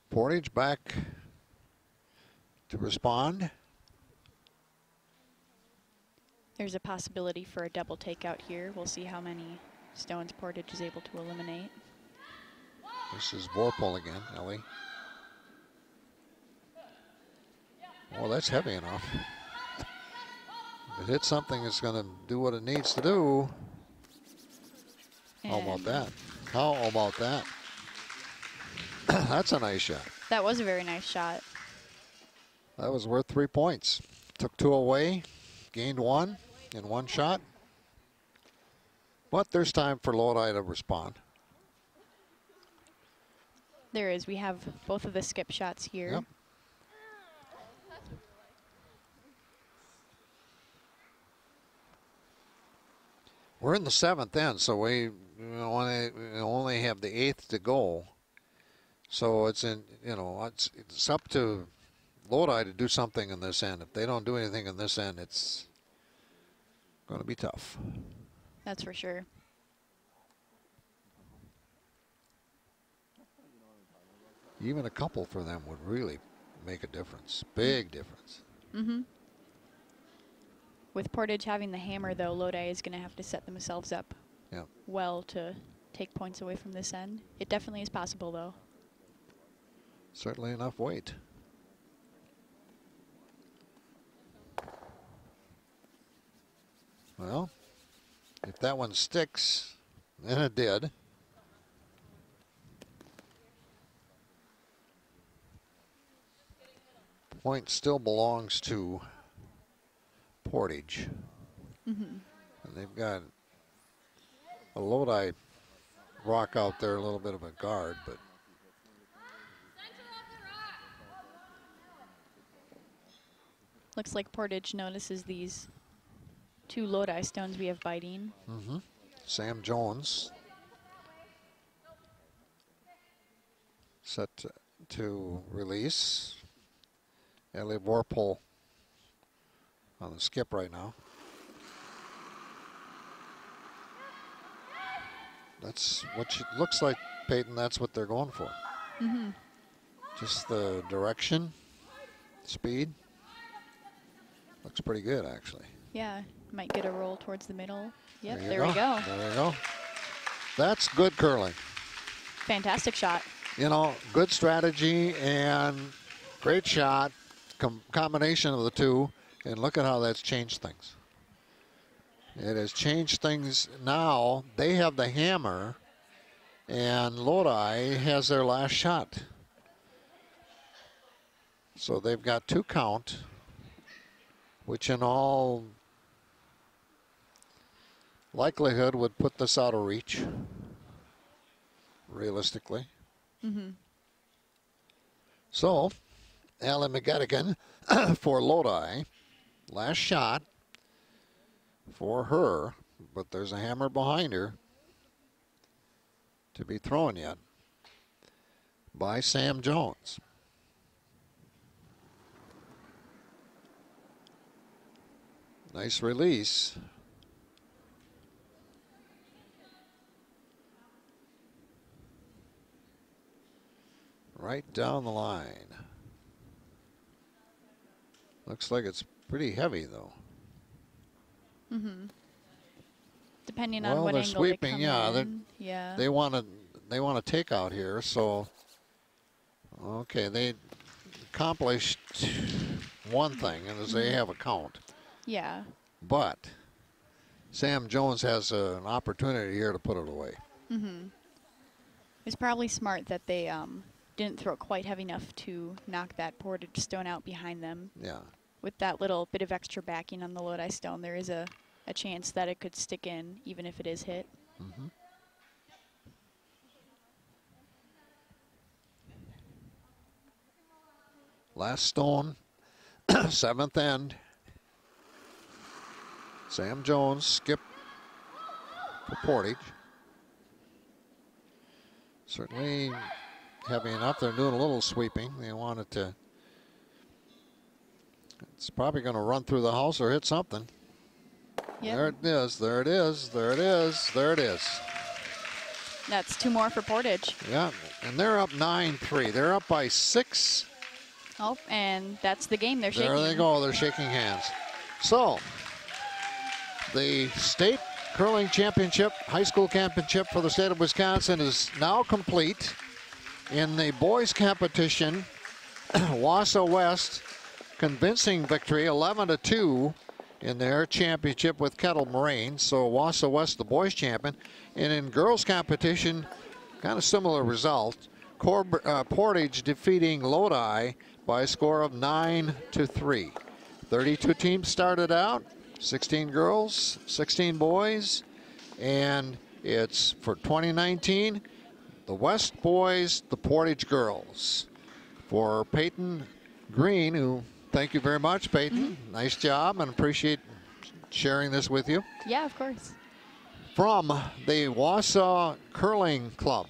Portage back to respond. There's a possibility for a double takeout here. We'll see how many stones Portage is able to eliminate. This is Vorpal again, Ellie. Well, that's heavy enough. If it hits something, it's going to do what it needs to do. How about that? How about that? That's a nice shot. That was a very nice shot. That was worth 3 points. Took 2 away, gained 1 in 1 shot. But there's time for Lodi to respond. There is. We have both of the skip shots here. Yep. We're in the 7th end, so we only have the 8th to go. So it's it's up to Lodi to do something in this end. If they don't do anything in this end, it's going to be tough. That's for sure. Even a couple for them would really make a difference. Big difference. Mm-hmm. With Portage having the hammer, though, Lodi is going to have to set themselves up well to take points away from this end. It definitely is possible, though. Certainly enough weight. Well, if that one sticks, and it did. Point still belongs to Portage. Mm-hmm. And they've got a Lodi rock out there, a little bit of a guard, but looks like Portage notices these 2 Lodi stones we have biting. mm-hmm. Sam Jones set to release. Ellie Vorpal on the skip right now. That's what she looks like, Peyton. That's what they're going for. Mm-hmm. Just the direction, speed. Looks pretty good, actually. Yeah, might get a roll towards the middle. Yep, There we go. There we go. That's good curling. Fantastic shot. You know, good strategy and great shot. Combination of the two, and look at how that's changed things. It has changed things now. They have the hammer, and Lodi has their last shot. So they've got 2 count, which in all likelihood would put this out of reach, realistically. Mm-hmm. So, Alan McGettigan for Lodi. Last shot for her, but there's a hammer behind her to be thrown yet by Sam Jones. Nice release. Right down the line. Looks like it's pretty heavy, though. Mm-hmm. Depending on Well, what they're angle sweeping, they yeah. come in. Yeah. They want to take out here, so okay, they accomplished one thing, and as they have a count. Yeah. But Sam Jones has an opportunity here to put it away. Mm-hmm. It's probably smart that they didn't throw it quite heavy enough to knock that Portage stone out behind them. Yeah. With that little bit of extra backing on the Lodi stone, there is a chance that it could stick in, even if it is hit. Mm-hmm. Last stone, 7th end. Sam Jones, skip for Portage. Certainly heavy enough. They're doing a little sweeping. They wanted to. It's probably going to run through the house or hit something. Yep. There it is. There it is. There it is. There it is. That's 2 more for Portage. Yeah, and they're up 9-3. They're up by 6. Oh, and that's the game. They're shaking. There they go. They're shaking hands. So, the state curling championship, high school championship for the state of Wisconsin is now complete. In the boys competition, Wausau West, convincing victory, 11-2 in their championship with Kettle Moraine. So Wausau West, the boys champion. And in girls competition, kind of similar result. Portage defeating Lodi by a score of 9-3. 32 teams started out, 16 girls, 16 boys, and it's for 2019, the West boys, the Portage girls. For Peyton Green, who, thank you very much, Peyton. Nice job, and appreciate sharing this with you. Yeah, of course. From the Wausau Curling Club,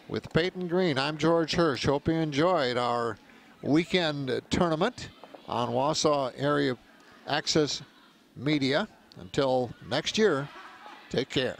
with Peyton Green, I'm George Hirsch. Hope you enjoyed our weekend tournament on Wausau Area Access Media. Until next year, take care.